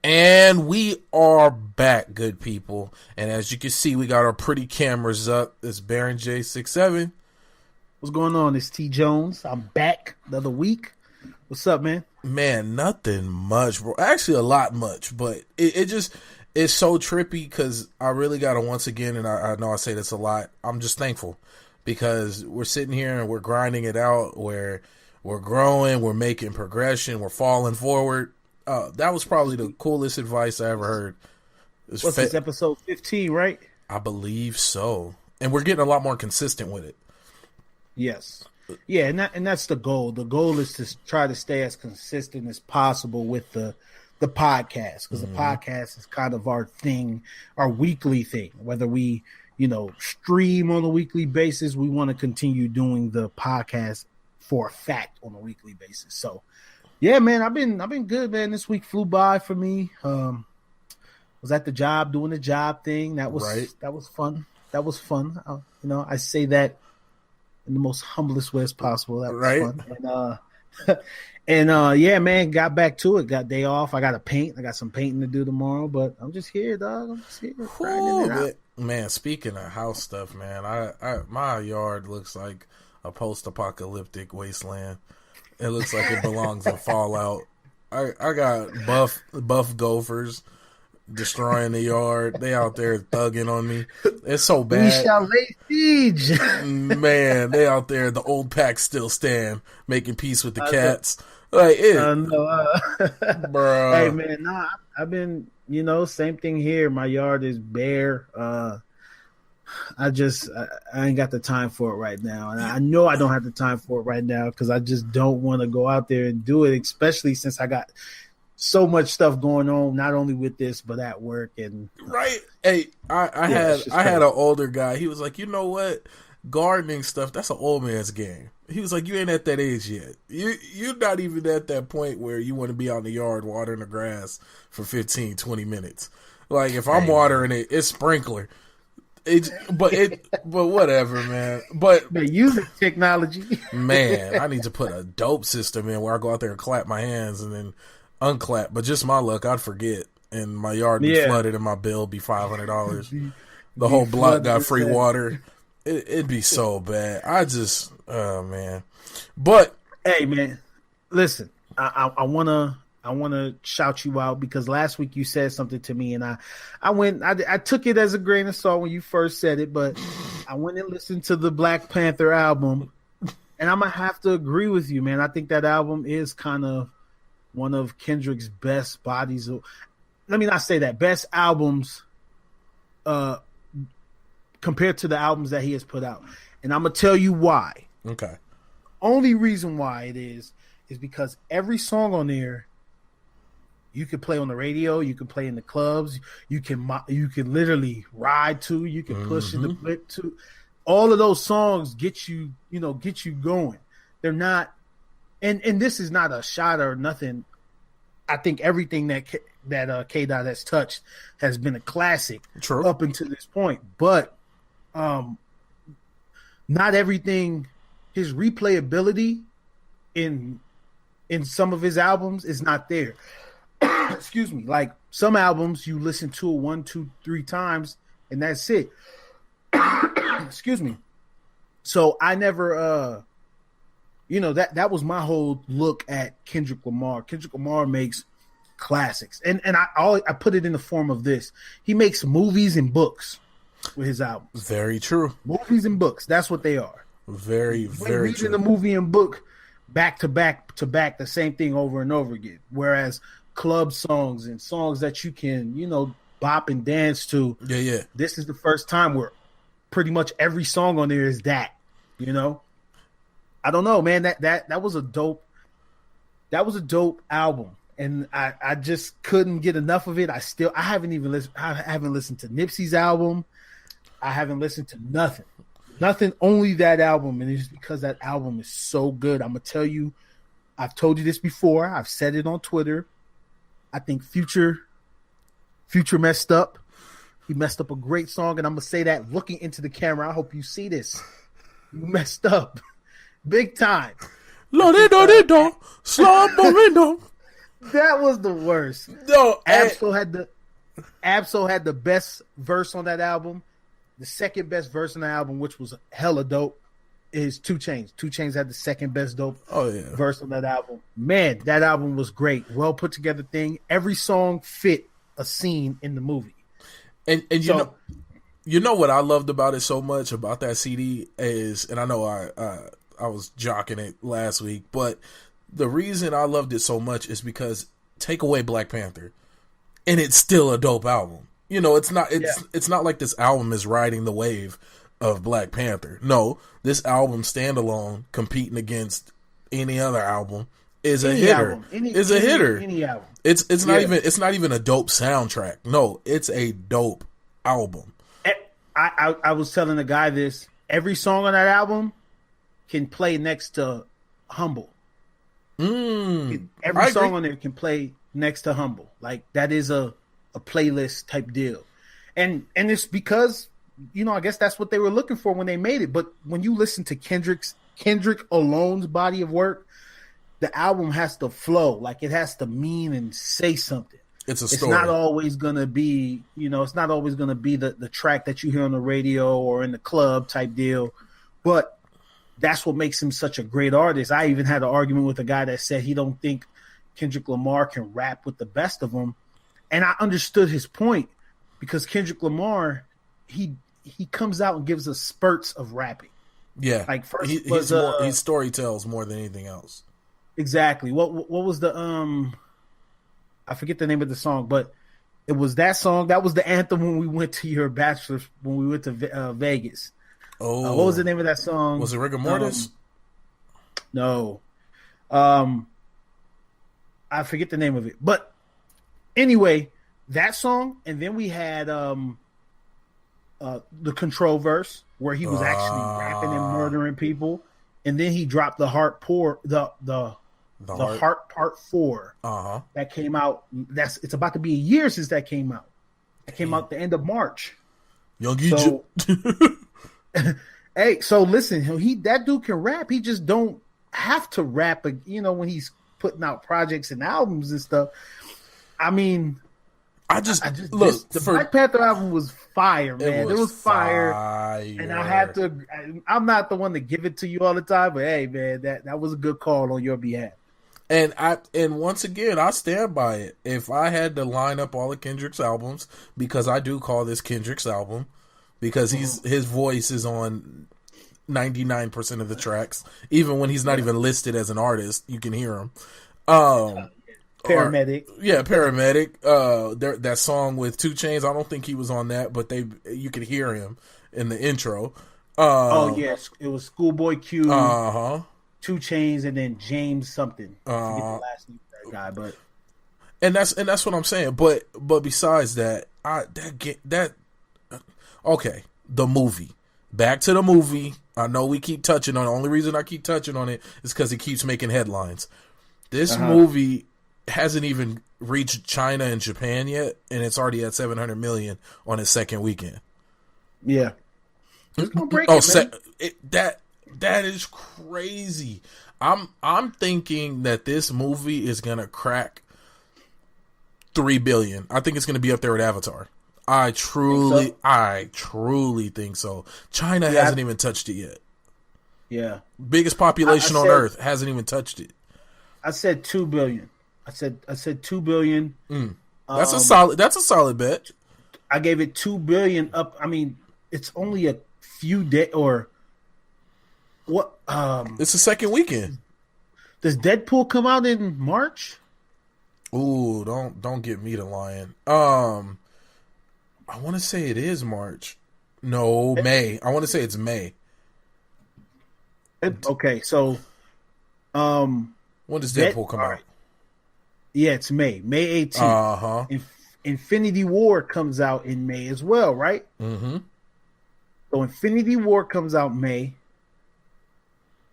And we are back, good people. And as you can see, we got our pretty cameras up. It's Baron J67. What's going on? It's xTJones. I'm back another week. What's up, man? Man, nothing much, bro. Actually, a lot much, but it's so trippy because I really got to once again, and I know I say this a lot, I'm just thankful because we're sitting here and we're grinding it out, where we're growing, we're making progression, we're falling forward. That was probably the coolest advice I ever heard. What's this, episode 15, right? I believe so. And we're getting a lot more consistent with it. Yes. Yeah, and that's the goal. The goal is to try to stay as consistent as possible with the podcast, because the podcast is kind of our thing, our weekly thing. Whether we, stream on a weekly basis, we want to continue doing the podcast for a fact on a weekly basis. So, yeah, man, I've been good, man. This week flew by for me. Was at the job doing the job thing. That was right. That was fun. That was fun. I say that in the most humblest way as possible. That was right. Fun. Yeah, man, got back to it. Got day off. I got to paint. I got some painting to do tomorrow, but I'm just here, dog. I'm just here. Ooh, man, speaking of house stuff, man, I my yard looks like a post-apocalyptic wasteland. It looks like it belongs in Fallout. I got buff gophers destroying the yard. They out there thugging on me. It's so bad. We shall lay siege. Man, they out there. The old packs still stand, making peace with the cats. Like it, bro. Hey man, I've been, same thing here. My yard is bare. I ain't got the time for it right now. And I know I don't have the time for it right now because I just don't want to go out there and do it, especially since I got so much stuff going on, not only with this, but at work. And right. Hey, I had an older guy. He was like, you know what? Gardening stuff, that's an old man's game. He was like, you ain't at that age yet. You're not even at that point where you want to be out in the yard watering the grass for 15, 20 minutes. Like, if I'm watering it, it's sprinkler. But whatever, man. But they're using technology. Man, I need to put a dope system in where I go out there and clap my hands and then unclap. But just my luck, I'd forget, and my yard be flooded, and my bill be $500. The whole block got free water. It'd be so bad. Oh man. But hey, man, listen, I wanna shout you out because last week you said something to me, and I took it as a grain of salt when you first said it, but I went and listened to the Black Panther album, and I'm gonna have to agree with you, man. I think that album is kind of one of Kendrick's best bodies of, let me not say that, best albums compared to the albums that he has put out. And I'm gonna tell you why. Okay. Only reason why it is because every song on there you can play on the radio, you can play in the clubs, you can literally ride to, you can push in the whip to. All of those songs get you going. They're not, and this is not a shot or nothing. I think everything that K-Dot has touched has been a classic. True. Up until this point, but not everything. His replayability in some of his albums is not there. Excuse me. Like some albums, you listen to it 1, 2, 3 times, and that's it. Excuse me. So I never, that was my whole look at Kendrick Lamar. Kendrick Lamar makes classics, and I put it in the form of this. He makes movies and books with his albums. Very true. Movies and books. That's what they are. Very, very true. Reading the movie and book back to back to back, the same thing over and over again. Whereas club songs and songs that you can, bop and dance to. Yeah. This is the first time where pretty much every song on there is that. I don't know, man. That was a dope. That was a dope album, and I just couldn't get enough of it. I haven't even listened. I haven't listened to Nipsey's album. I haven't listened to nothing. Only that album, and it's because that album is so good. I'm gonna tell you. I've told you this before. I've said it on Twitter. I think Future messed up. He messed up a great song, and I'm gonna say that looking into the camera. I hope you see this. You messed up, big time. Slumberino. That was the worst. No, Absol had the best verse on that album. The second best verse on the album, which was hella dope, is 2 Chainz. 2 Chainz had the second best dope verse on that album. Man, that album was great. Well put together thing. Every song fit a scene in the movie. And you know what I loved about it so much about that CD is, and I know I was jocking it last week, but the reason I loved it so much is because take away Black Panther, and it's still a dope album. You know, it's not like this album is riding the wave of Black Panther. No, this album standalone, competing against any other album, is a hitter. Is a hitter. Any album. It's not even a dope soundtrack. No, it's a dope album. I was telling the guy this. Every song on that album can play next to Humble. Every song on there can play next to Humble. Like, that is a playlist type deal. And it's because, you know, I guess that's what they were looking for when they made it. But when you listen to Kendrick alone's body of work, the album has to flow. Like, it has to mean and say something. It's a story. It's not always going to be, the track that you hear on the radio or in the club type deal. But that's what makes him such a great artist. I even had an argument with a guy that said he don't think Kendrick Lamar can rap with the best of them. And I understood his point, because Kendrick Lamar, he comes out and gives us spurts of rapping. Yeah. Like, first he storytells more than anything else. Exactly. What was the I forget the name of the song, but it was that song. That was the anthem when we went to your bachelor's, when we went to Vegas. Oh, what was the name of that song? Was it Rigor Mortis? No. I forget the name of it. But anyway, that song, and then we had the Control verse where he was actually rapping and murdering people, and then he dropped the Heart Part 4 that came out. It's about to be a year since that came out. It came out the end of March. Young Egypt. Hey, so listen, that dude can rap. He just don't have to rap, when he's putting out projects and albums and stuff. I mean, the Black Panther album was fire, man. It was fire. And I'm not the one to give it to you all the time, but hey, man, that was a good call on your behalf. And once again, I stand by it. If I had to line up all of Kendrick's albums, because I do call this Kendrick's album, because his voice is on 99% of the tracks, even when he's not even listed as an artist, you can hear him. Paramedic. Paramedic. That song with 2 Chainz, I don't think he was on that, but you could hear him in the intro. Yes, it was Schoolboy Q. 2 Chainz, and then James something. I forget the last name of that guy, but and that's what I'm saying. But besides that, okay, the movie. Back to the movie. I know we keep touching on it. The only reason I keep touching on it is because it keeps making headlines. This movie hasn't even reached China and Japan yet, and it's already at 700 million on its second weekend. Yeah, it's gonna break That is crazy. I'm thinking that this movie is gonna crack 3 billion. I think it's gonna be up there with Avatar. I truly think so. China hasn't even touched it yet. Yeah. Biggest population on Earth hasn't even touched it. I said 2 billion. I said 2 billion. That's a solid bet. I gave it 2 billion up. I mean, it's only a few days or what? It's the second weekend. Does Deadpool come out in March? Ooh, don't get me to lying. I want to say it is March. No, May. I want to say it's May. Okay, so when does Deadpool come out? Yeah, it's May 18th. Infinity War comes out in May as well, right? Mm-hmm. So Infinity War comes out May.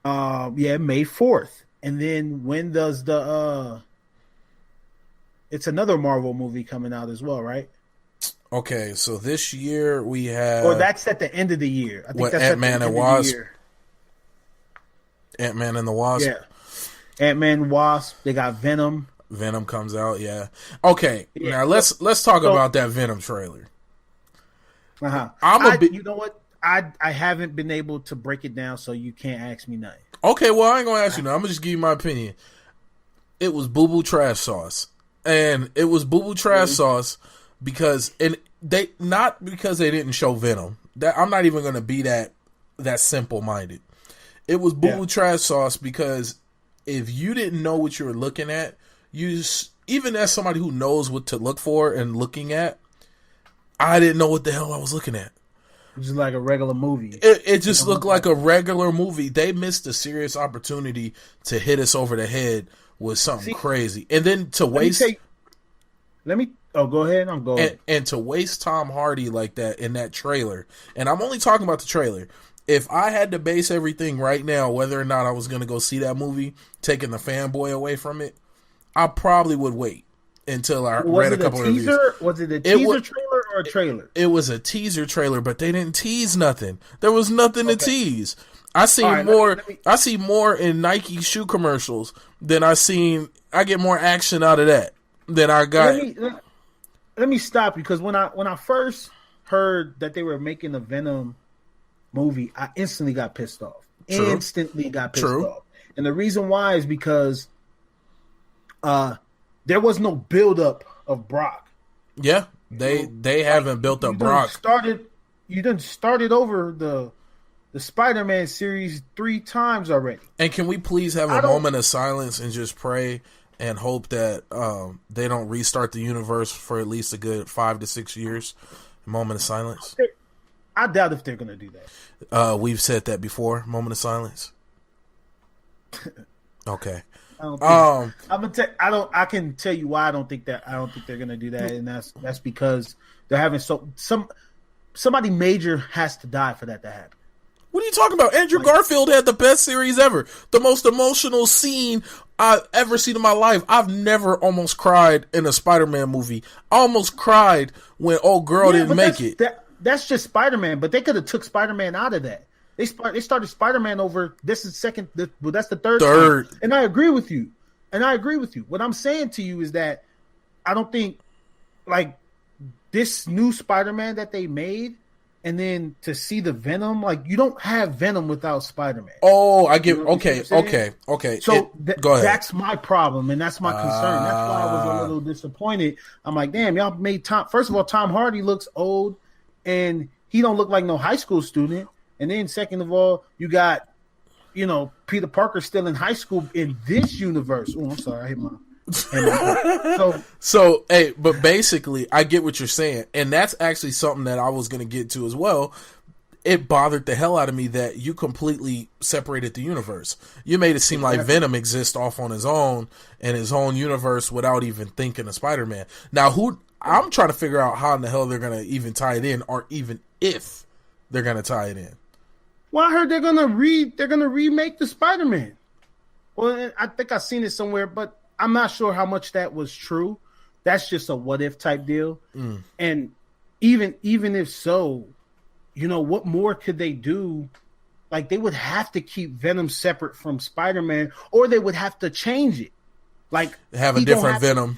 May 4th. And then when does it's another Marvel movie coming out as well, right? Okay, so this year we have... Or that's at the end of the year. I think that's Ant-Man and Wasp. Ant-Man and the Wasp. Yeah. Ant-Man, Wasp. They got Venom. Venom comes out. Yeah. Okay. Yeah. Now let's talk about that Venom trailer. You know what? I haven't been able to break it down, so you can't ask me nothing. Okay, well, I ain't gonna ask you now. I'm gonna just give you my opinion. It was boo-boo trash sauce, and it was boo-boo trash sauce because not because they didn't show Venom. That I'm not even gonna be that simple-minded. It was boo-boo trash sauce because if you didn't know what you were looking at, even as somebody who knows what to look for and looking at, I didn't know what the hell I was looking at. It was like a regular movie. It just looked like a regular movie. They missed a serious opportunity to hit us over the head with something crazy. And then to waste... go ahead. I'm going. And to waste Tom Hardy like that in that trailer. And I'm only talking about the trailer. If I had to base everything right now, whether or not I was going to go see that movie, taking the fanboy away from it, I probably would wait until I read a couple of reviews. Was it a teaser trailer or a trailer? It was a teaser trailer, but they didn't tease nothing. There was nothing to tease. I see more in Nike shoe commercials than I get more action out of that than I got. Let me stop you, because when I first heard that they were making a Venom movie, I instantly got pissed off. Off. And the reason why is because there was no buildup of Brock. Yeah, they haven't built up Brock. You done started over the Spider-Man series 3 times already. And can we please have a moment of silence and just pray and hope that they don't restart the universe for at least a good 5 to 6 years? A moment of silence. I doubt if they're going to do that. We've said that before. Moment of silence. Okay. I can tell you why I don't think they're going to do that, and that's because they're having somebody major has to die for that to happen. What are you talking about? Andrew Garfield had the best series ever. The most emotional scene I've ever seen in my life. I've never almost cried in a Spider-Man movie. I almost cried when old girl didn't make it. That's just Spider-Man, but they could have took Spider-Man out of that. They started Spider-Man over. This is that's the third time. And I agree with you. What I'm saying to you is that I don't think this new Spider-Man that they made, and then to see the Venom, you don't have Venom without Spider-Man. Oh, I get. Okay. So go ahead. That's my problem, and that's my concern. That's why I was a little disappointed. I'm like, damn, y'all made Tom. First of all, Tom Hardy looks old, and he don't look like no high school student. And then second of all, you got, Peter Parker still in high school in this universe. Oh, I'm sorry, I hit my So, hey, but basically, I get what you're saying, and that's actually something that I was going to get to as well. It bothered the hell out of me that you completely separated the universe. You made it seem like Venom exists off on his own in his own universe without even thinking of Spider-Man. Now, I'm trying to figure out how in the hell they're going to even tie it in, or even if they're going to tie it in. Well, I heard they're gonna remake the Spider-Man. Well, I think I've seen it somewhere, but I'm not sure how much that was true. That's just a what if type deal. And even if so, what more could they do? They would have to keep Venom separate from Spider-Man, or they would have to change it. Have a different Venom.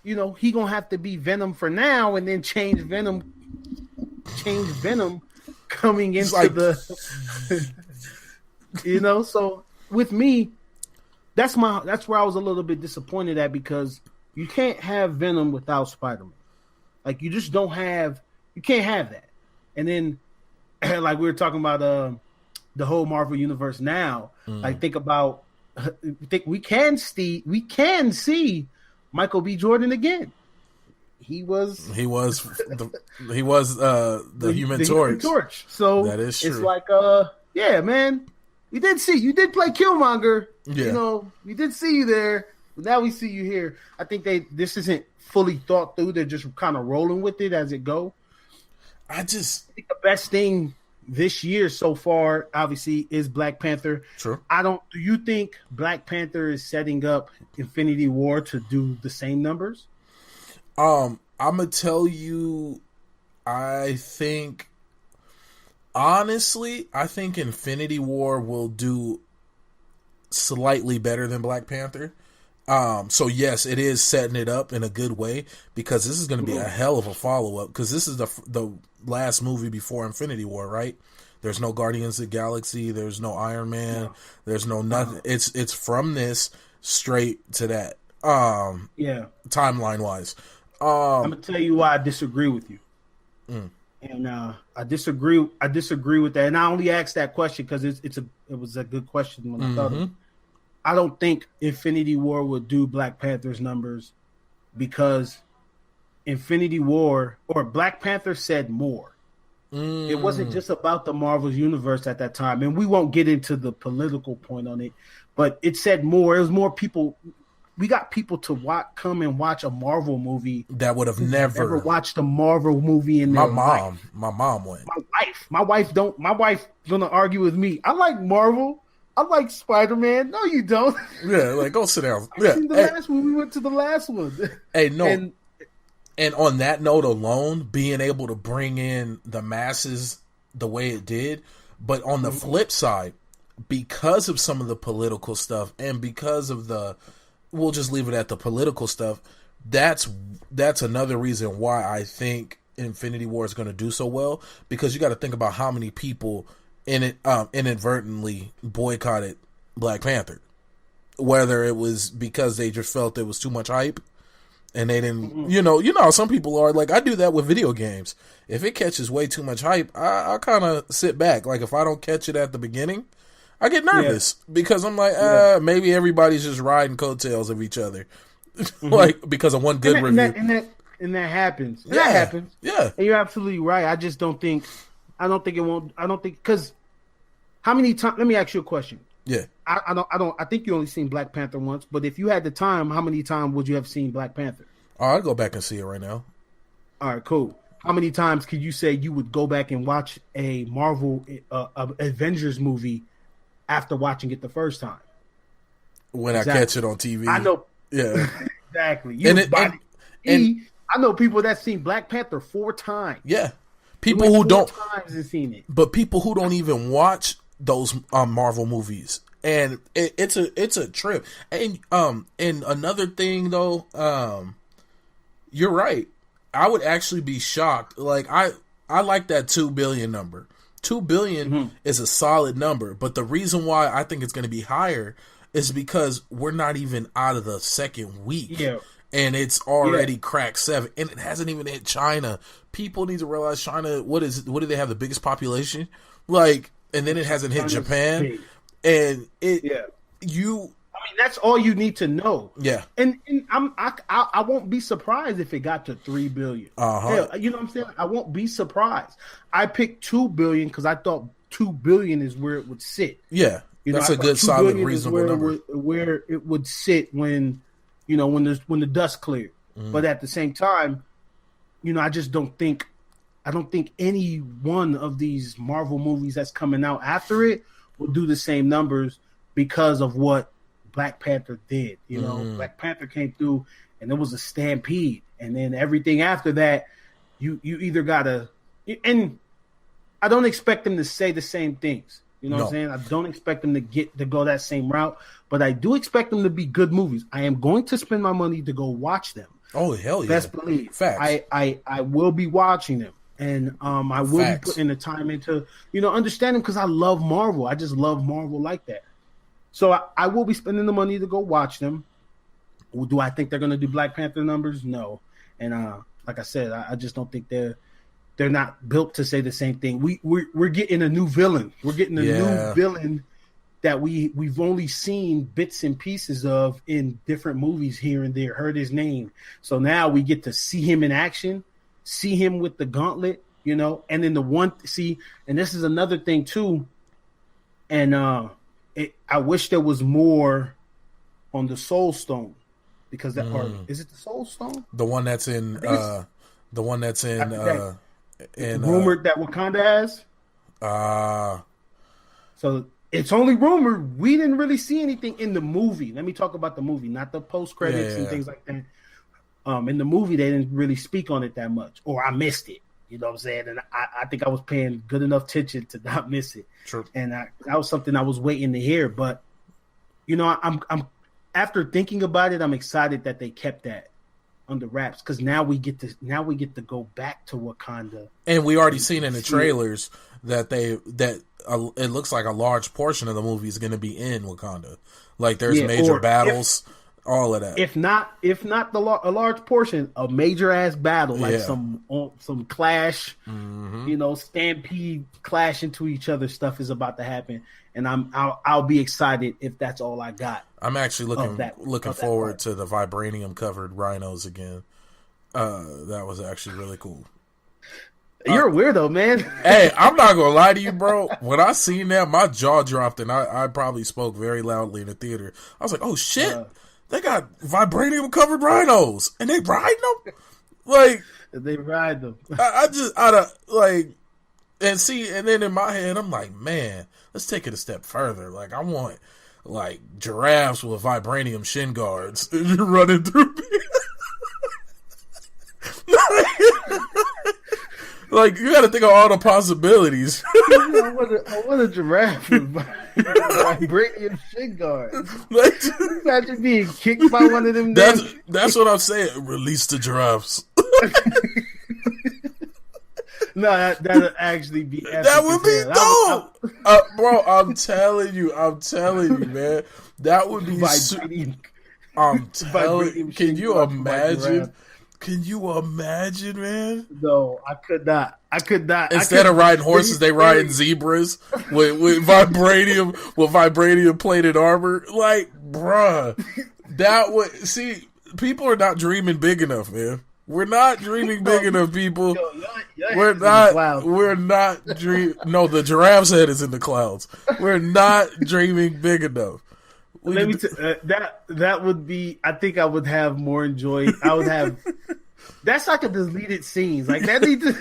He gonna have to be Venom for now, and then change Venom coming into so with me, that's where I was a little bit disappointed at, because you can't have Venom without Spider-Man. You just you can't have that. And then we were talking about the whole Marvel universe now. Think we can see Michael B. Jordan again. He was the Human Torch. So that is true. It's yeah, man. You did play Killmonger. Yeah. We did see you there. But now we see you here. I think this isn't fully thought through. They're just kind of rolling with it as it go. I think the best thing this year so far, obviously, is Black Panther. True. Do you think Black Panther is setting up Infinity War to do the same numbers? I'm gonna tell you, honestly, I think Infinity War will do slightly better than Black Panther. So yes, it is setting it up in a good way because this is going to be a hell of a follow up because this is the last movie before Infinity War, right? There's no Guardians of the Galaxy. There's no Iron Man. There's no nothing. It's from this straight to that. Timeline wise, I'm gonna tell you why I disagree with you. And I disagree with that. And I only asked that question because it was a good question when I thought of it. I don't think Infinity War would do Black Panther's numbers because Infinity War or Black Panther said more. It wasn't just about the Marvel universe at that time, and we won't get into the political point on it, but it said more. It was more people. We got people to come and watch a Marvel movie that would have never watched a Marvel movie in their life. My mom went. My wife gonna argue with me. I like Marvel. I like Spider-Man. No, you don't. Yeah, like go sit down. I seen the last one. We went to the last one. Hey, no. And on that note alone, being able to bring in the masses the way it did, but on the flip side, because of some of the political stuff and because of we'll just leave it at the political stuff, that's another reason why I think Infinity War is going to do so well, because you got to think about how many people inadvertently boycotted Black Panther, whether it was because they just felt it was too much hype and they didn't, you know how some people are. Like, I do that with video games. If it catches way too much hype, I kind of sit back. Like, if I don't catch it at the beginning, I get nervous because I'm like, maybe everybody's just riding coattails of each other, like because of one good review. And that happens. And that happens. Yeah, and you're absolutely right. I just don't think. I don't think it won't. I don't think because how many times? Let me ask you a question. Yeah, I don't. I think you only seen Black Panther once. But if you had the time, how many times would you have seen Black Panther? Oh, I'd go back and see it right now. All right, cool. How many times could you say you would go back and watch a Marvel Avengers movie after watching it the first time? When I catch it on TV. I know. Yeah. Exactly. I know people that seen Black Panther 4 times. Yeah. People who don't times and seen it. But people who don't even watch those Marvel movies. And it's a trip. And another thing though, you're right. I would actually be shocked. Like I like that 2 billion number. 2 billion is a solid number, but the reason why I think it's going to be higher is because we're not even out of the second week. Yeah. And it's already cracked 7, and it hasn't even hit China. People need to realize China, what do they have, the biggest population? Like, and then it hasn't hit Japan. Big. And that's all you need to know. Yeah. And I won't be surprised if it got to 3 billion. Hell, you know what I'm saying? I won't be surprised. I picked 2 billion because I thought 2 billion is where it would sit. Yeah. That's a good, solid, reasonable number. Where it would sit when the dust cleared. But at the same time, I just don't think any one of these Marvel movies that's coming out after it will do the same numbers because of what Black Panther did. Black Panther came through and there was a stampede, and then everything after that, you either gotta, and I don't expect them to say the same things. You know what I'm saying? I don't expect them to go that same route, but I do expect them to be good movies. I am going to spend my money to go watch them. Oh, hell yeah. Best believe. Facts. I will be watching them. And I will be putting the time into, understanding, because I love Marvel. I just love Marvel like that. So I will be spending the money to go watch them. Do I think they're going to do Black Panther numbers? No. And like I said, I just don't think they're not built to say the same thing. We're getting a new villain. We're getting a new villain that we've only seen bits and pieces of in different movies here and there, heard his name. So now we get to see him in action, see him with the gauntlet, and then and this is another thing too. And I wish there was more on the Soul Stone, because or is it the Soul Stone? The one that's in rumored that Wakanda has. So it's only rumored. We didn't really see anything in the movie. Let me talk about the movie, not the post credits and things like that. In the movie, they didn't really speak on it that much, or I missed it. You know what I'm saying? And I think I was paying good enough attention to not miss it. True. And that was something I was waiting to hear. But I'm after thinking about it, I'm excited that they kept that under wraps because now we get to go back to Wakanda. And we already seen in the trailers that it looks like a large portion of the movie is going to be in Wakanda. Like there's major battles, all of that. If not a large portion, a major ass battle, like some clash, stampede, clash into each other stuff is about to happen, and I'll be excited if that's all I got. I'm actually looking forward to the vibranium covered rhinos again. That was actually really cool. You're a weirdo, man. Hey, I'm not gonna lie to you, bro. When I seen that, my jaw dropped, and I probably spoke very loudly in the theater. I was like, "Oh shit, they got vibranium covered rhinos, and they ride them." Like they ride them. And then in my head, I'm like, man, let's take it a step further. Like, I want like giraffes with vibranium shin guards running through me. Like, you got to think of all the possibilities. I want a giraffe with vibranium shin guards. Imagine being kicked by one of them. That's what I'm saying. Release the giraffes. No, that'd actually be epic. That would be dope. Bro, I'm telling you, man. That would be vibranium. I'm telling you. Can you imagine? Can you imagine, man? No, I could not. Instead of riding horses, they riding zebras with vibranium plated armor. Like, bruh, that would people are not dreaming big enough, man. We're not dreaming big enough, people. We're not dreaming. No, the giraffe's head is in the clouds. We're not dreaming big enough. That would be. I think I would have more enjoy. I would have. That's like a deleted scenes. Like that needs to.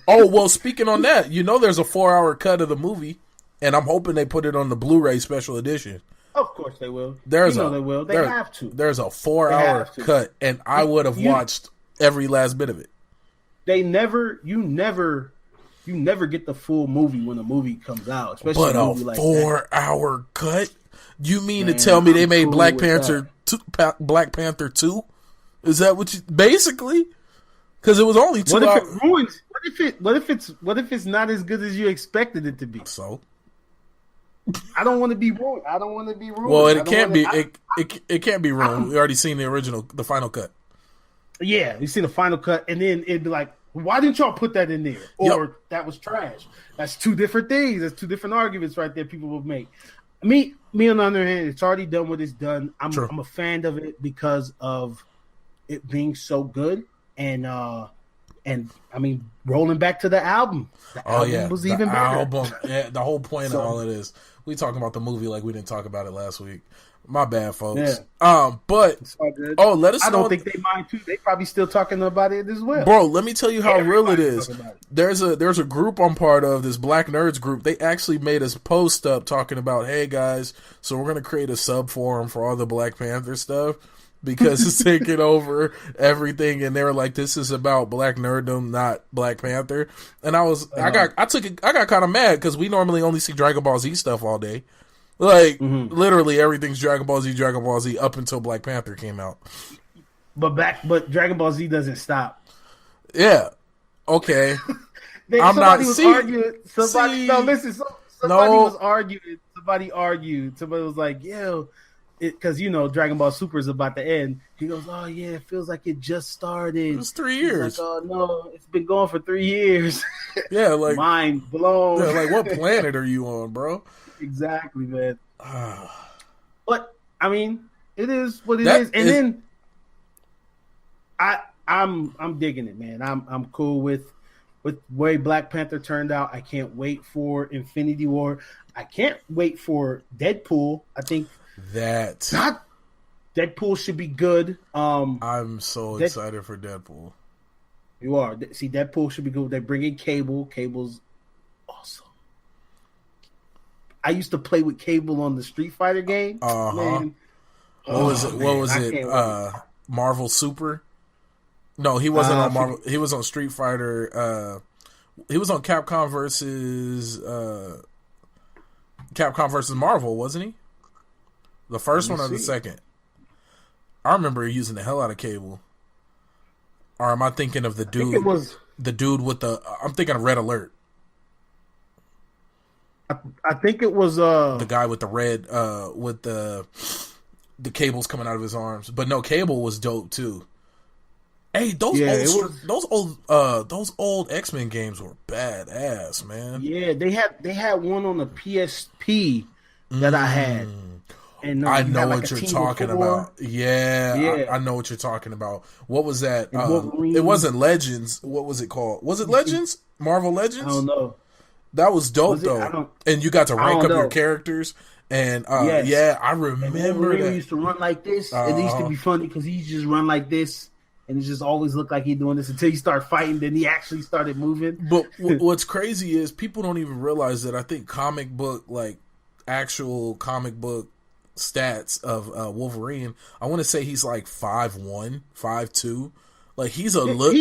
Oh well, speaking on that, there's a 4-hour cut of the movie, and I'm hoping they put it on the Blu-ray special edition. Of course they will. They will. They have to. There's a 4-hour cut, and I would have watched every last bit of it. You never get the full movie when a movie comes out, especially a movie like 4-hour cut. You mean to tell me they made Black Panther 2? Is that what you basically? Because it was only 2 hours. If it ruins? What if it's not as good as you expected it to be? So I don't want to be ruined. Well, it can't be. It can't be ruined. We already seen the final cut. Yeah, you see the final cut, and then it'd be like, why didn't y'all put that in there? Or that was trash. That's two different things. That's two different arguments right there. People will make. Me on the other hand, it's already done what it's done. I'm a fan of it because of it being so good, and I mean, rolling back to the album. The album was even better. Yeah, the whole point of all of this. We talking about the movie like we didn't talk about it last week. My bad, folks. Yeah. But let us know. I don't think they mind too. They probably still talking about it as well. Bro, let me tell you how real it is. There's a group I'm part of, this Black Nerds group. They actually made us post up talking about, hey guys, so we're gonna create a sub forum for all the Black Panther stuff because it's taking over everything, and they were like, this is about Black Nerddom, not Black Panther. And I got kind of mad because we normally only see Dragon Ball Z stuff all day. Like, literally everything's Dragon Ball Z up until Black Panther came out. But Dragon Ball Z doesn't stop. Yeah. Okay. Somebody was arguing. Somebody was like, yo, because, Dragon Ball Super is about to end. He goes, oh, yeah, it feels like it just started. It was 3 years. Like, oh, no, it's been going for 3 years. Yeah, like. Mind blown. Yeah, like, what planet are you on, bro? Exactly, man. But I mean, it is what it is. And then I'm digging it, man. I'm cool with way Black Panther turned out. I can't wait for Infinity War. I can't wait for Deadpool. I think Deadpool should be good. I'm so excited for Deadpool. You are. See, Deadpool should be good. They're bringing Cable. Cable's awesome. I used to play with Cable on the Street Fighter game. Man. What was it? Marvel Super? No, he wasn't on Marvel. He was on Street Fighter. He was on Capcom versus Marvel, wasn't he? The first one or the second? I remember using the hell out of Cable. Or am I thinking of the dude? The dude with the. I'm thinking of Red Alert. I think it was the guy with the red with the cables coming out of his arms. But no, Cable was dope too. Hey, those old X-Men games were badass, man. Yeah, they had one on the PSP that I had. And I know what you're talking about. Yeah. I know what you're talking about. What was that? It wasn't Legends. What was it called? Was it Legends? Marvel Legends? I don't know. That was dope though. And you got to rank up your characters. And yeah, I remember that. He used to run like this. It used to be funny because he just run like this. And it just always looked like he's doing this until you start fighting. Then he actually started moving. But what's crazy is people don't even realize that I think actual comic book stats of Wolverine, I want to say he's like 5'1", 5'2". Like he's a little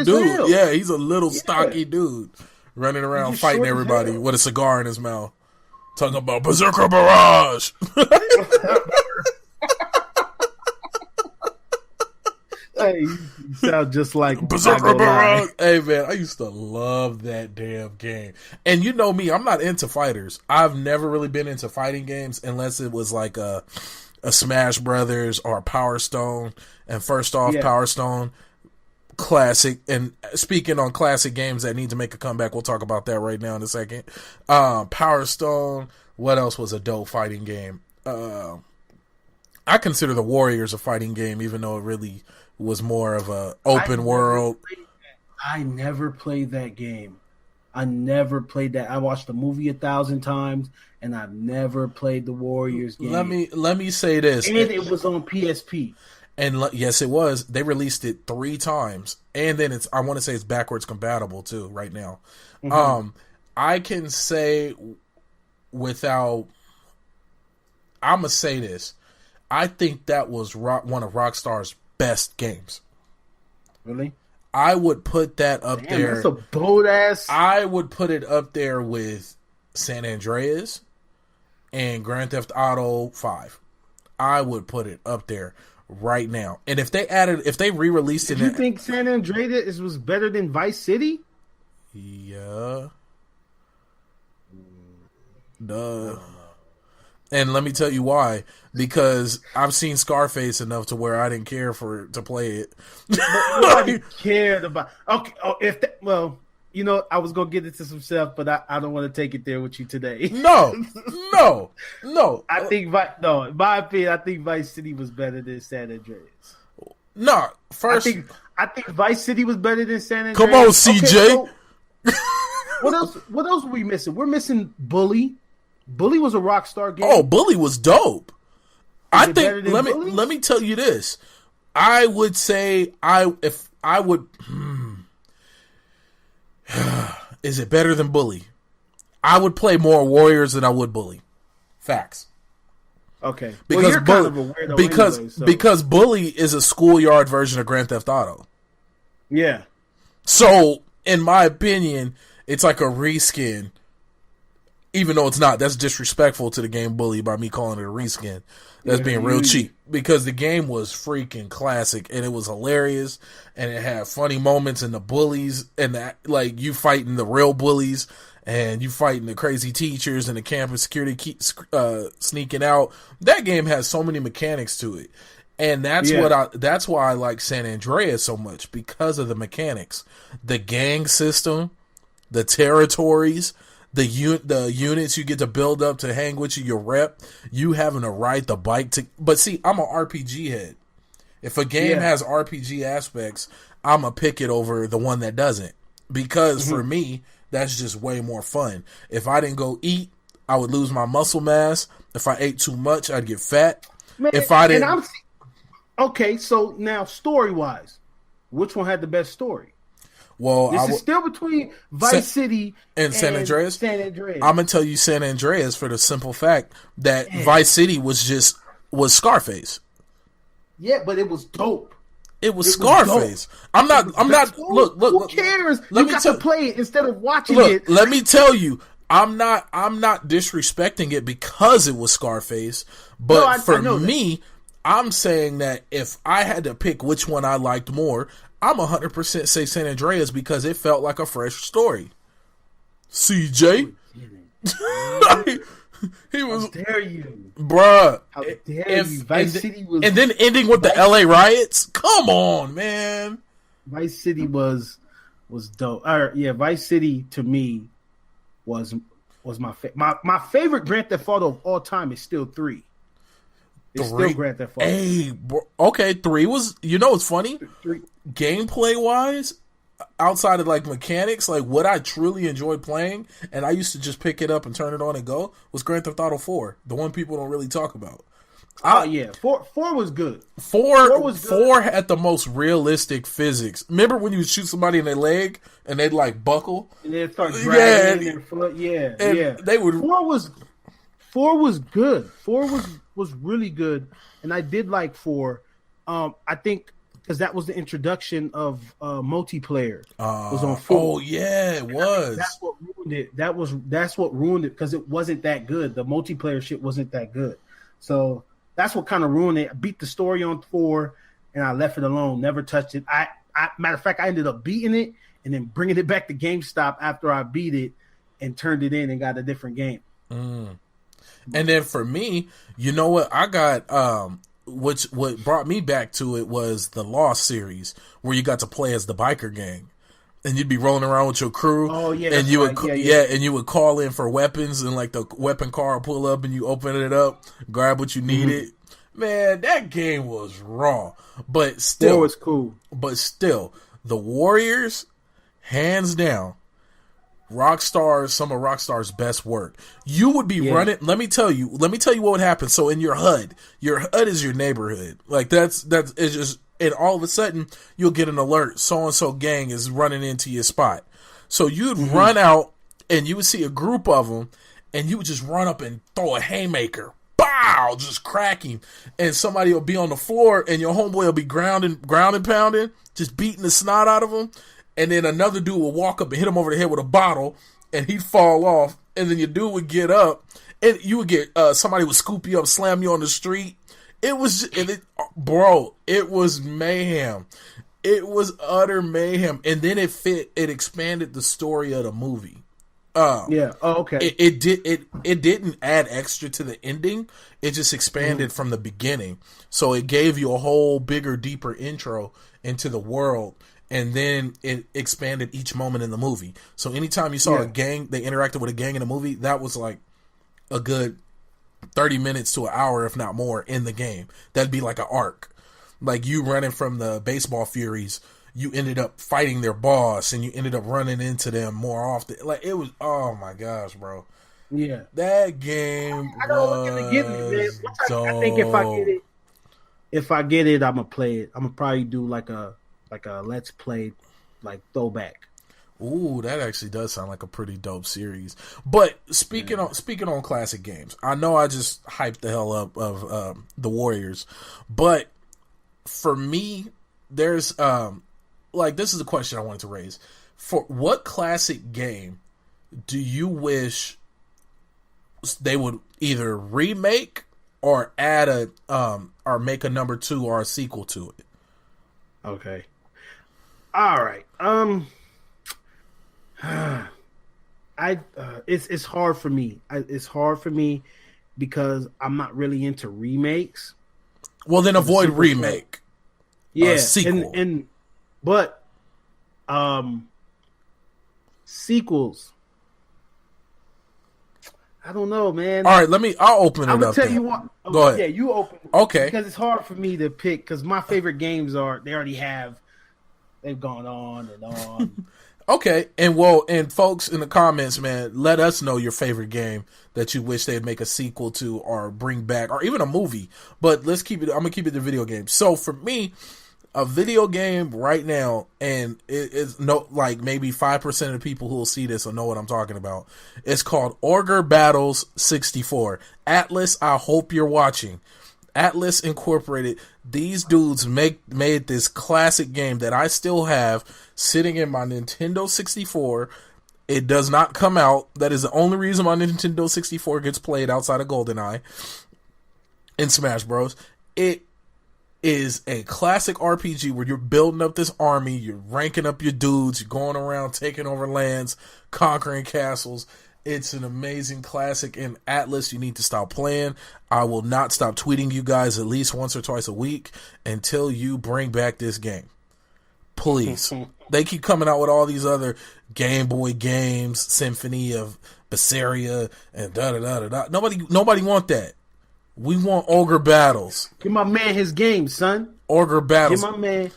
dude. Hell. Yeah, he's a little stocky dude running around fighting everybody with a cigar in his mouth, talking about Berserker Barrage. Hey, you sound just like Berserker Barrage. Hey man, I used to love that damn game. And you know me, I'm not into fighters. I've never really been into fighting games unless it was like a Smash Brothers or a Power Stone. And first off, Power Stone, classic. And speaking on classic games that need to make a comeback, we'll talk about that right now in a second. Power Stone. What else was a dope fighting game? I consider the Warriors a fighting game, even though it really was more of a open world. I never played that game. I never played that. I watched the movie 1,000 times, and I've never played the Warriors game. Let me say this. And it was on PSP. And yes, it was. They released it 3 times, and then I want to say it's backwards compatible too. Right now, I can say without. I'm gonna say this. I think that was one of Rockstar's best games. Really? I would put that up there. That's a bold ass. I would put it up there with San Andreas and Grand Theft Auto 5. I would put it up there right now. And if they re-released it, do you think San Andreas was better than Vice City? Yeah. Duh. And let me tell you why. Because I've seen Scarface enough to where I didn't care to play it. Nobody cared about. Okay. Oh, I was gonna get into some stuff, but I don't want to take it there with you today. No. I think in my opinion, I think Vice City was better than San Andreas. No, first I think Vice City was better than San Andreas. Come on, CJ. Okay, so what else are we missing? We're missing Bully. Bully was a Rockstar game. Oh, Bully was dope. I think let me tell you this. I would say is it better than Bully? I would play more Warriors than I would Bully. Facts. Okay. Because you're kind of a weirdo because Bully is a schoolyard version of Grand Theft Auto. Yeah. So, in my opinion, it's like a reskin. Even though it's not, that's disrespectful to the game Bully by me calling it a reskin. That's being real cheap. Because the game was freaking classic and it was hilarious and it had funny moments and the bullies and you fighting the real bullies and you fighting the crazy teachers and the campus security sneaking out. That game has so many mechanics to it. And that's why I like San Andreas so much, because of the mechanics. The gang system, the territories, the units you get to build up to hang with you, your rep, you having to ride the bike to. But see, I'm an RPG head. If a game has RPG aspects, I'm gonna pick it over the one that doesn't, because for me, that's just way more fun. If I didn't go eat, I would lose my muscle mass. If I ate too much, I'd get fat. Man, if I didn't, okay. So now, story wise, which one had the best story? Well, this is still between Vice City and San Andreas. I'm gonna tell you San Andreas for the simple fact that Vice City was Scarface. Yeah, but it was dope. It was Scarface. I'm not. Look. Who cares? You got to play it instead of watching it. Let me tell you, I'm not disrespecting it because it was Scarface. But for me, I'm saying that if I had to pick which one I liked more, I'm 100% say San Andreas because it felt like a fresh story. CJ? He was. How dare you? Bruh. How dare you? Vice City was. And then ending with the LA riots? Come on, man. Vice City was dope. Vice City to me was my favorite Grand Theft Auto of all time is still 3. It's still Grand Theft Auto. Hey, okay, 3 was. You know what's funny? 3. Gameplay wise, outside of like mechanics, like what I truly enjoyed playing, and I used to just pick it up and turn it on and go, was Grand Theft Auto 4, the one people don't really talk about. Four was good. Four had the most realistic physics. Remember when you would shoot somebody in their leg and they'd like buckle and they'd start dragging their foot? Yeah. They would. Four was good. Four was really good, and I did like 4. I think because that was the introduction of multiplayer. Was on 4. Oh yeah, it was. That's what ruined it. That's what ruined it because it wasn't that good. The multiplayer shit wasn't that good. So that's what kind of ruined it. I beat the story on 4, and I left it alone. Never touched it. I matter of fact, I ended up beating it and then bringing it back to GameStop after I beat it and turned it in and got a different game. And then for me, you know what? I got what brought me back to it was the Lost series, where you got to play as the biker gang. And you'd be rolling around with your crew. Oh yeah, and you would and you would call in for weapons, and like the weapon car would pull up, and you open it up, grab what you needed. Man, that game was raw, but still, it's cool. But still, the Warriors, hands down, Rockstar's some of Rockstar's best work. You would be running. Let me tell you what would happen. So in your HUD is your neighborhood. Like it's just. And all of a sudden, you'll get an alert. So-and-so gang is running into your spot. So you'd run out, and you would see a group of them, and you would just run up and throw a haymaker. Bow! Just cracking. And somebody will be on the floor, and your homeboy will be ground and pounding, just beating the snot out of him. And then another dude will walk up and hit him over the head with a bottle, and he'd fall off. And then your dude would get up, and you would get somebody would scoop you up, slam you on the street. It was, it was mayhem. It was utter mayhem. And then it expanded the story of the movie. Okay. It didn't add extra to the ending. It just expanded from the beginning. So it gave you a whole bigger, deeper intro into the world. And then it expanded each moment in the movie. So anytime you saw a gang, they interacted with a gang in a movie, that was like a good 30 minutes to an hour, if not more, in the game. That'd be like an arc. Like you running from the baseball Furies, you ended up fighting their boss, and you ended up running into them more often. Like it was, oh my gosh, bro. Yeah. That game was dope. I think if I get it, I'm gonna play it. I'm gonna probably do like a let's play, like throwback. Ooh, that actually does sound like a pretty dope series. But speaking on classic games, I know I just hyped the hell up of the Warriors, but for me, there's this is a question I wanted to raise. For what classic game do you wish they would either remake or add or make a number 2 or a sequel to it? Okay. All right. It's hard for me. It's hard for me because I'm not really into remakes. Well, then avoid remake. Yeah, sequel. But sequels. I don't know, man. All right, I'll open it up. I'm gonna tell you what. Go ahead. Yeah, you open it. Okay. Because it's hard for me to pick because my favorite games they've gone on and on. Okay, and folks in the comments, man, let us know your favorite game that you wish they'd make a sequel to or bring back, or even a movie. But let's keep it. I'm gonna keep it the video game. So for me, a video game right now, and it's maybe 5% of the people who will see this will know what I'm talking about. It's called Ogre Battles 64. Atlas, I hope you're watching. Atlas Incorporated, these dudes made this classic game that I still have sitting in my Nintendo 64. It does not come out. That is the only reason my Nintendo 64 gets played outside of GoldenEye and Smash Bros. is a classic RPG where you're building up this army, you're ranking up your dudes, you're going around taking over lands, conquering castles. It's an amazing classic. In Atlas, you need to stop playing. I will not stop tweeting you guys at least once or twice a week until you bring back this game. Please. They keep coming out with all these other Game Boy games, Symphony of Berseria, and da-da-da-da-da. Nobody want that. We want Ogre Battles. Give my man his game, son. Ogre Battles. Give my man.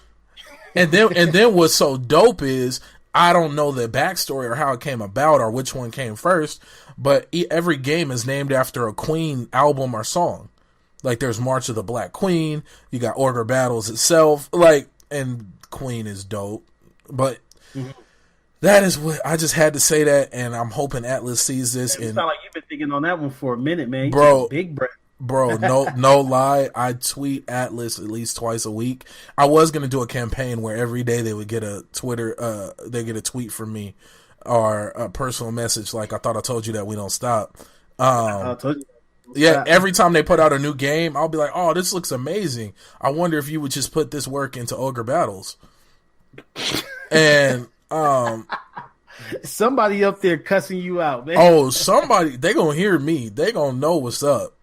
And then what's so dope is, I don't know the backstory or how it came about or which one came first, but every game is named after a Queen album or song. Like there's March of the Black Queen, you got Ogre Battles itself, and Queen is dope. But that is what I just had to say that, and I'm hoping Atlas sees this. It sound like you've been thinking on that one for a minute, man. Bro, big breath. Bro, no lie. I tweet Atlas at least twice a week. I was gonna do a campaign where every day they would get a they get a tweet from me or a personal message like, I thought I told you that we don't stop. I told you. Yeah, every time they put out a new game, I'll be like, oh, this looks amazing. I wonder if you would just put this work into Ogre Battles. And somebody up there cussing you out, man. Oh, somebody, they gonna hear me. They gonna know what's up.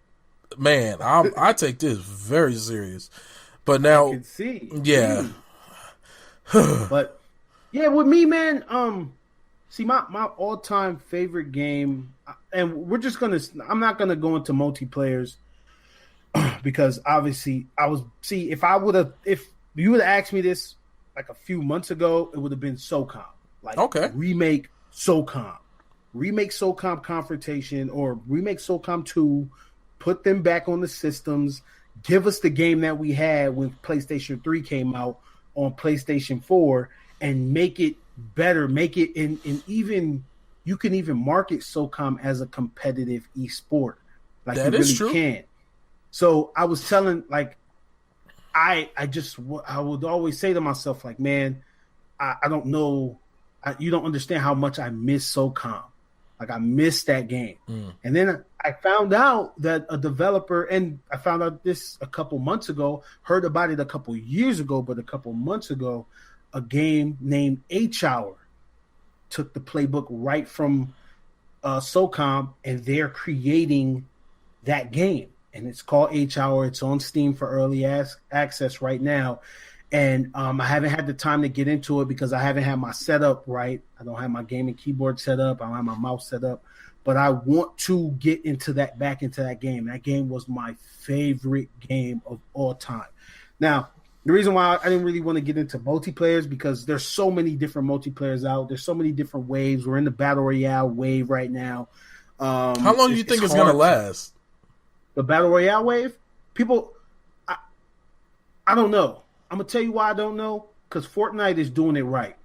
Man, I take this very serious. But now, I can see. Yeah. But yeah, with me, man, see my all-time favorite game, and I'm not gonna go into multiplayers because obviously if you would have asked me this like a few months ago, it would have been SOCOM. Like, okay, remake SOCOM Confrontation, or remake SOCOM 2, put them back on the systems, give us the game that we had when PlayStation 3 came out on PlayStation 4, and make it better, make it in even, you can even market SOCOM as a competitive esport. Like, that you really true. Can. So I was telling, like, I would always say to myself, like, man, I don't know, you don't understand how much I miss SOCOM. Like, I missed that game. And then I found out that a developer, and I found out this a couple months ago, heard about it a couple years ago, but a couple months ago, a game named xTJones took the playbook right from SOCOM, and they're creating that game. And it's called xTJones. It's on Steam for early access right now. And I haven't had the time to get into it because I haven't had my setup right. I don't have my gaming keyboard set up. I don't have my mouse set up. But I want to get back into that game. That game was my favorite game of all time. Now, the reason why I didn't really want to get into multiplayers, because there's so many different multiplayers out. There's so many different waves. We're in the Battle Royale wave right now. How long do you think it's going to last? The Battle Royale wave? People, I don't know. I'm going to tell you why I don't know, because Fortnite is doing it right.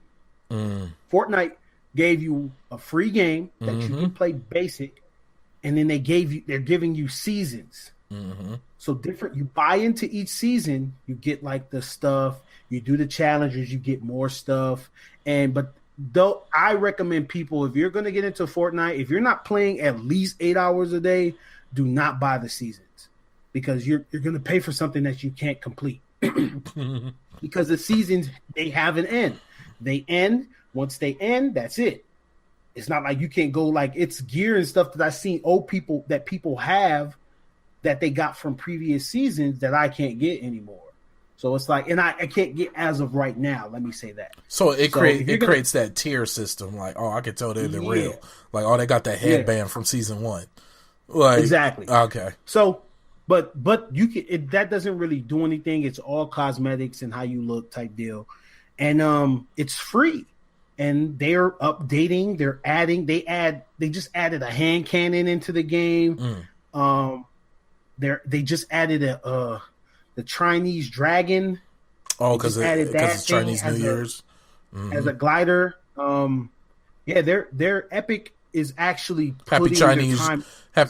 Fortnite gave you a free game that you can play basic, and then they're giving you seasons. So different, you buy into each season, you get like the stuff, you do the challenges, you get more stuff. But though I recommend people, if you're going to get into Fortnite, if you're not playing at least 8 hours a day, do not buy the seasons, because you're going to pay for something that you can't complete. Because the seasons, they have an end. They end. Once they end, that's it. It's not like you can't go, like, it's gear and stuff that I've seen people have that they got from previous seasons that I can't get anymore. So it's like, and I can't get as of right now. Let me say that. So it creates that tier system. Like, oh, I can tell they're the real. Like, oh, they got that headband from season 1. Like, exactly. Okay. So, but you can. That doesn't really do anything. It's all cosmetics and how you look type deal, and it's free. And they're updating. They're adding. They just added a hand cannon into the game. They just added the Chinese dragon. Oh, because it's Chinese New Year's as a glider. Their Epic is actually Happy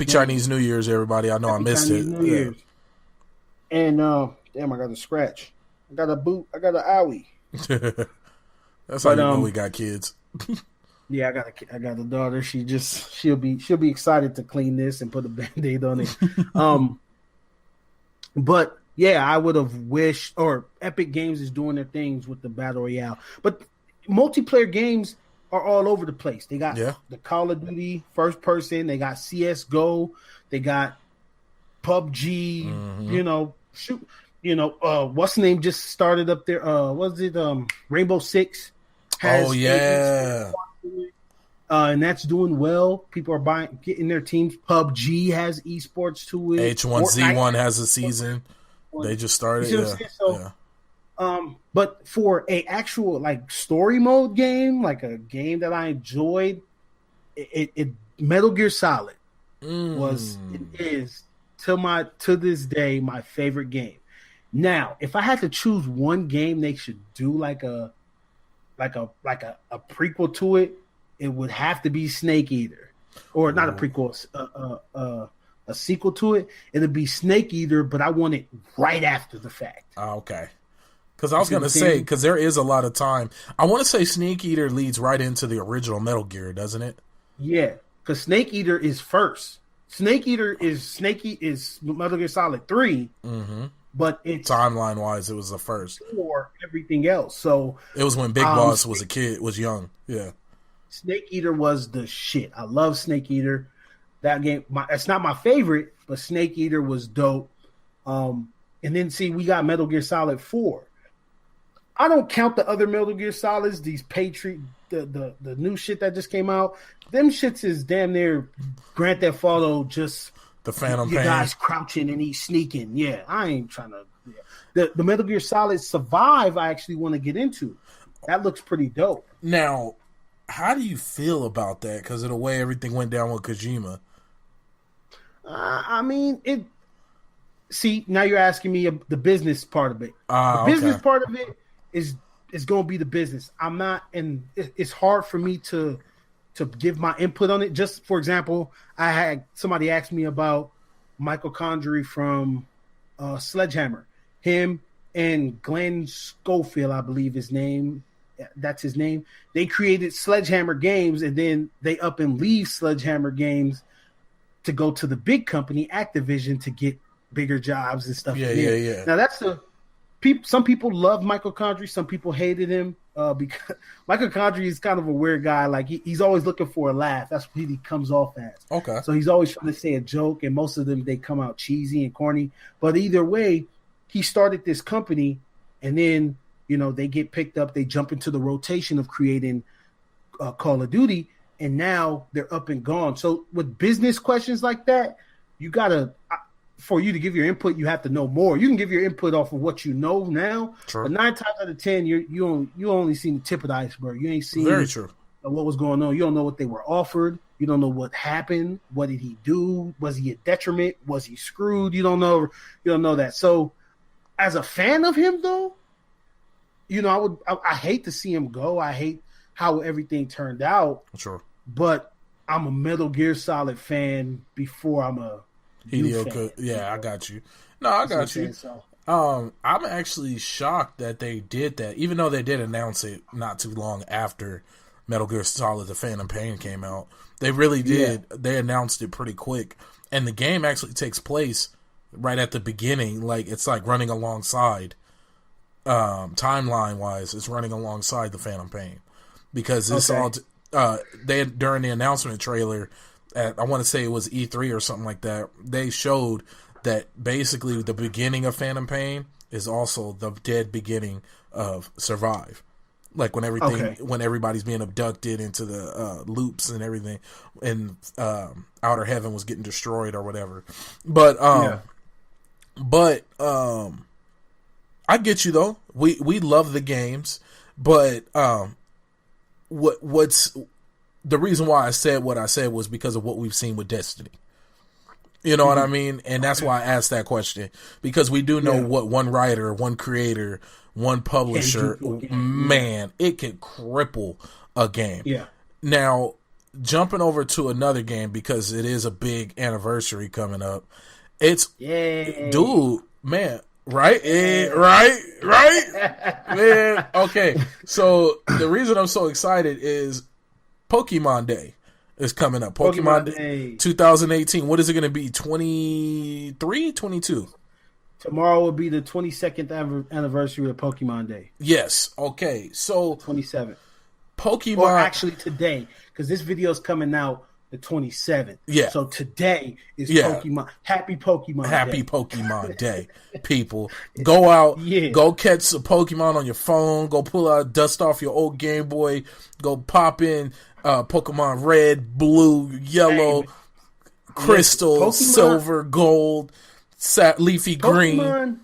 Chinese New Year's, everybody. I know I missed it. Yeah. And damn, I got a scratch. I got a boot. I got an owie. That's how you know we got kids. Yeah, I got a daughter. She'll be excited to clean this and put a Band-Aid on it. But yeah, I would have wished, or Epic Games is doing their things with the Battle Royale. But multiplayer games are all over the place. They got the Call of Duty first person, they got CSGO, they got PUBG, what's the name just started up there? Was it Rainbow Six? And that's doing well. People are getting their teams. PUBG has esports to it. H1Z1 has a season. They just started. But for a actual like story mode game, like a game that I enjoyed, it Metal Gear Solid is to this day my favorite game. Now, if I had to choose one game they should do like a prequel to it, it would have to be Snake Eater, or not a prequel, a sequel to it. It'd be Snake Eater, but I want it right after the fact. Okay. Because I was going to say, because there is a lot of time. I want to say Snake Eater leads right into the original Metal Gear, doesn't it? Yeah, because Snake Eater is first. Snake Eater is Metal Gear Solid 3, but it's timeline-wise, it was the first. For everything else. So it was when Big Boss was a kid, was young. Yeah. Snake Eater was the shit. I love Snake Eater. That game, it's not my favorite, but Snake Eater was dope. And then we got Metal Gear Solid 4. I don't count the other Metal Gear Solids, these Patriot, the new shit that just came out. Them shits is damn near Grand Theft Auto, just the Phantom Pain. You guys crouching and he's sneaking. Yeah, I ain't trying to. Yeah. The Metal Gear Solid Survive, I actually want to get into. That looks pretty dope. Now, how do you feel about that? Because of the way everything went down with Kojima. I mean, it. See, now you're asking me the business part of it. The business part of it is going to be the business. I'm not, and it's hard for me to give my input on it. Just for example, I had somebody ask me about Michael Condrey from Sledgehammer. Him and Glenn Schofield, I believe his name. That's his name. They created Sledgehammer Games, and then they up and leave Sledgehammer Games to go to the big company, Activision, to get bigger jobs and stuff. Yeah. Now that's some people love Michael Condrey, some people hated him because Michael Condrey is kind of a weird guy. Like he's always looking for a laugh. That's what he comes off as. Okay. So he's always trying to say a joke, and most of them they come out cheesy and corny. But either way, he started this company, and then they get picked up. They jump into the rotation of creating Call of Duty, and now they're up and gone. So with business questions like that, you gotta. For you to give your input, you have to know more. You can give your input off of what you know now, true. But 9 times out of 10, you only seen the tip of the iceberg. You ain't seen very true what was going on. You don't know what they were offered. You don't know what happened. What did he do? Was he a detriment? Was he screwed? You don't know. You don't know that. So, as a fan of him, though, I hate to see him go. I hate how everything turned out. Sure, but I'm a Metal Gear Solid fan before I'm a Hideo. Yeah, I got you. No, I got you. I'm actually shocked that they did that, even though they did announce it not too long after Metal Gear Solid: The Phantom Pain came out. They really did. Yeah. They announced it pretty quick, and the game actually takes place right at the beginning. Like it's like running alongside, timeline wise, it's running alongside the Phantom Pain because it's all. They during the announcement trailer. I want to say it was E3 or something like that. They showed that basically the beginning of Phantom Pain is also the dead beginning of Survive. Like when when everybody's being abducted into the loops and everything, and Outer Heaven was getting destroyed or whatever. But I get you though. We love the games, but what's the reason why I said what I said was because of what we've seen with Destiny. You know what I mean? And that's why I asked that question. Because we do know what one writer, one creator, one publisher, man, it can cripple a game. Yeah. Now, jumping over to another game, because it is a big anniversary coming up. It's, dude, man, right? Right? Man, okay. So, the reason I'm so excited is Pokemon Day is coming up. Pokemon Day 2018. What is it going to be? 23, 22? Tomorrow will be the 22nd anniversary of Pokemon Day. Yes. Okay. So 27th. Pokemon. Or actually today, because this video is coming out the 27th. Yeah. So today is Pokemon. Happy Pokemon Day. Happy Pokemon Day, people. Go out. Yeah. Go catch some Pokemon on your phone. Go pull out, dust off your old Game Boy. Go pop in Pokemon Red, Blue, Yellow, Crystal, Silver, Gold, Leafy Green.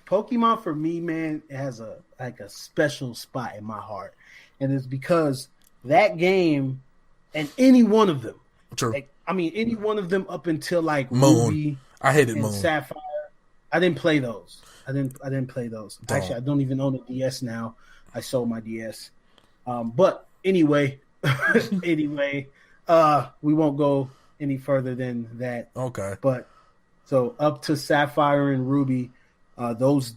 Pokemon for me, man, it has a special spot in my heart. And it's because that game and any one of them. True. Any one of them up until like Moon. Ruby. I hated Moon. Sapphire. I didn't play those. I didn't play those. Actually, I don't even own a DS now. I sold my DS. But anyway, we won't go any further than that. Okay. But so up to Sapphire and Ruby, those,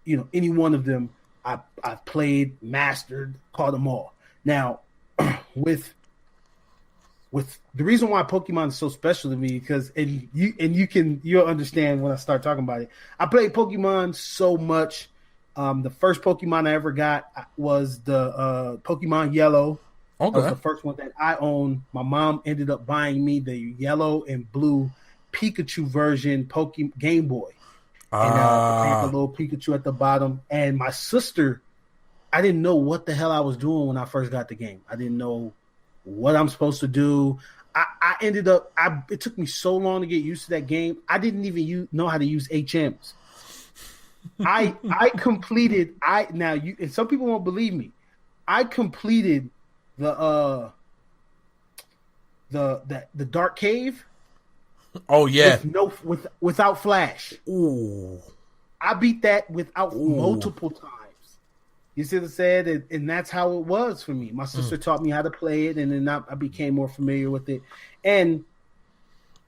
any one of them, I've played, mastered, caught them all. Now, with the reason why Pokemon is so special to me, because you'll understand when I start talking about it. I played Pokemon so much. The first Pokemon I ever got was the Pokemon Yellow. Okay. That was the first one that I owned. My mom ended up buying me the yellow and blue Pikachu version Pokemon Game Boy. And had the little Pikachu at the bottom. And my sister, I didn't know what the hell I was doing when I first got the game. I didn't know what I'm supposed to do. I ended up, it took me so long to get used to that game. I didn't even know how to use HMs. I completed, and some people won't believe me. I completed the Dark Cave. Oh yeah, without Flash. Ooh, I beat that without multiple times. You see what I'm saying? And that's how it was for me. My sister taught me how to play it, and then I became more familiar with it. And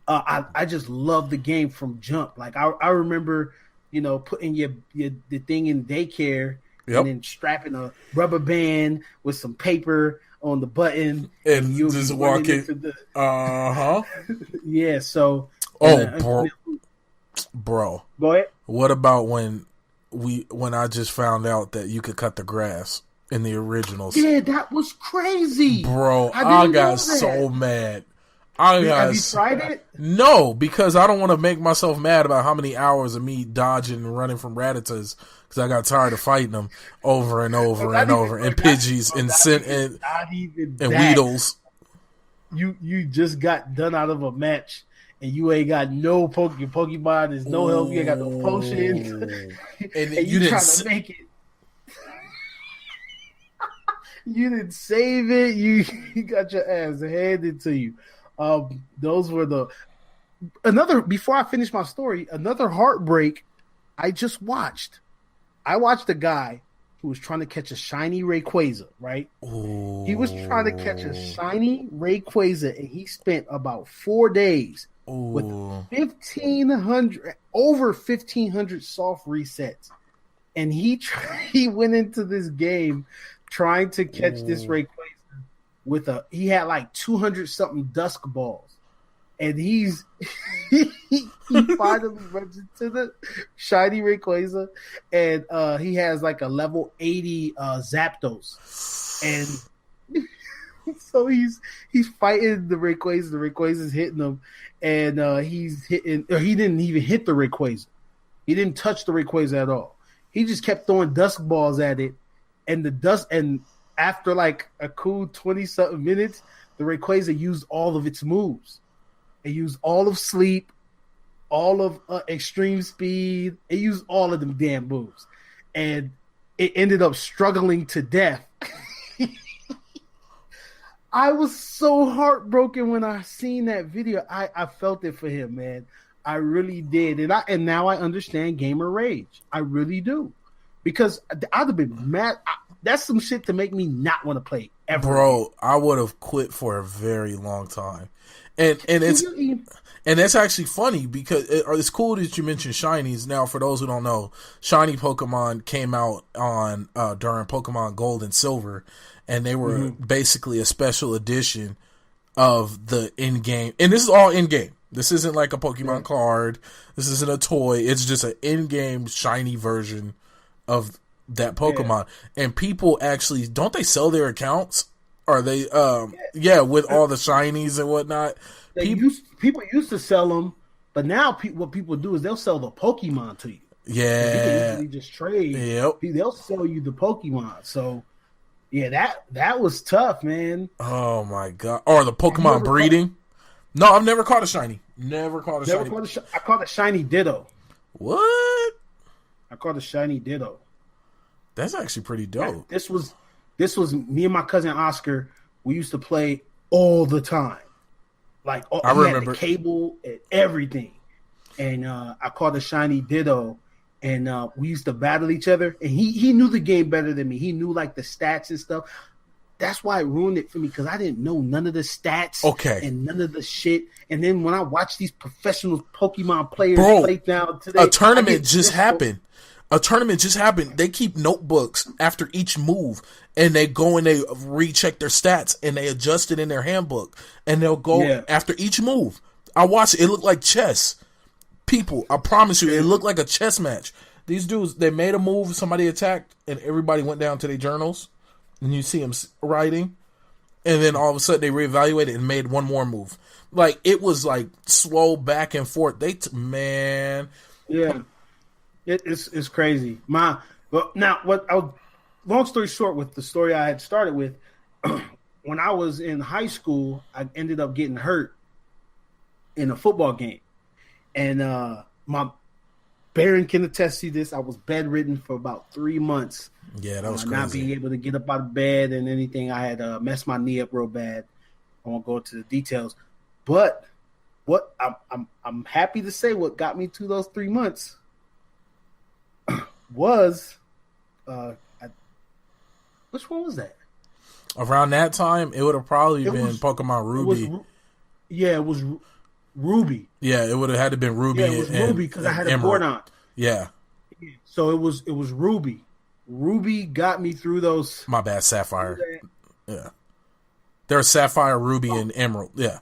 I just love the game from jump. Like I remember, putting the thing in daycare and then strapping a rubber band with some paper on the button and you just walking. Yeah. So. Bro. Go ahead. What about when I just found out that you could cut the grass in the originals? Yeah, that was crazy, bro. I got so mad. Have you tried it? No, because I don't want to make myself mad about how many hours of me dodging and running from Rattatas because I got tired of fighting them over and over and over, and Pidgeys and Weedles. You just got done out of a match and you ain't got no Pokemon. There's no help. You ain't got no potions, and you trying to make it. You didn't save it. You got your ass handed to you. Those were before I finish my story, another heartbreak I just watched. I watched a guy who was trying to catch a shiny Rayquaza, right? Ooh. He was trying to catch a shiny Rayquaza, and he spent about 4 days with over 1,500 soft resets. And he went into this game trying to catch this Rayquaza he had like 200 something dusk balls, and he finally runs into the shiny Rayquaza, and he has like a level 80 Zapdos, and so he's fighting the Rayquaza. The Rayquaza's hitting him, and he didn't even hit the Rayquaza. He didn't touch the Rayquaza at all. He just kept throwing dusk balls at it, and after like a cool 20-something minutes, the Rayquaza used all of its moves. It used all of Sleep, all of Extreme Speed. It used all of them damn moves. And it ended up struggling to death. I was so heartbroken when I seen that video. I felt it for him, man. I really did. And now I understand gamer rage. I really do. Because I'd have been mad. That's some shit to make me not want to play ever. Bro, I would have quit for a very long time. And that's actually funny because it's cool that you mentioned shinies. Now, for those who don't know, shiny Pokemon came out on during Pokemon Gold and Silver, and they were basically a special edition of the in-game. And this is all in-game. This isn't like a Pokemon card. This isn't a toy. It's just an in-game shiny version of that Pokemon. And people actually, don't they sell their accounts? Are they, with all the shinies and whatnot? People used to sell them, but now what people do is they'll sell the Pokemon to you. Yeah. You can easily just trade. Yep. They'll sell you the Pokemon. So, yeah, that was tough, man. Oh, my God. Or the Pokemon breeding. No, I've never caught a shiny. Never caught a shiny. I caught a shiny Ditto. What? I caught a shiny Ditto. That's actually pretty dope. This was me and my cousin Oscar. We used to play all the time. Like, I remember the cable and everything. And I caught a shiny Ditto. And we used to battle each other. And he knew the game better than me. He knew, like, the stats and stuff. That's why it ruined it for me, because I didn't know none of the stats and none of the shit. And then when I watch these professional Pokemon players play down today, a tournament just happened. They keep notebooks after each move, and they go and they recheck their stats, and they adjust it in their handbook, and they'll go after each move. I watched it. It looked like chess. People, I promise you, it looked like a chess match. These dudes, they made a move, somebody attacked, and everybody went down to their journals, and you see them writing, and then all of a sudden they reevaluated and made one more move. Like, it was like slow back and forth. Yeah. It's crazy. Long story short, with the story I had started with, when I was in high school, I ended up getting hurt in a football game. And my Baron can attest to this. I was bedridden for about 3 months. Yeah, that was crazy. Not being able to get up out of bed and anything. I had messed my knee up real bad. I won't go into the details. But what I'm happy to say what got me to those 3 months was which one was that? Around that time, it would have probably been Pokemon Ruby. It was Ruby. Yeah, it would have had to been Ruby. Yeah, it was Ruby because I had a board on. Yeah. So it was Ruby. Ruby got me through those. My bad, Sapphire. Yeah. There's Sapphire, Ruby, and Emerald. Yeah.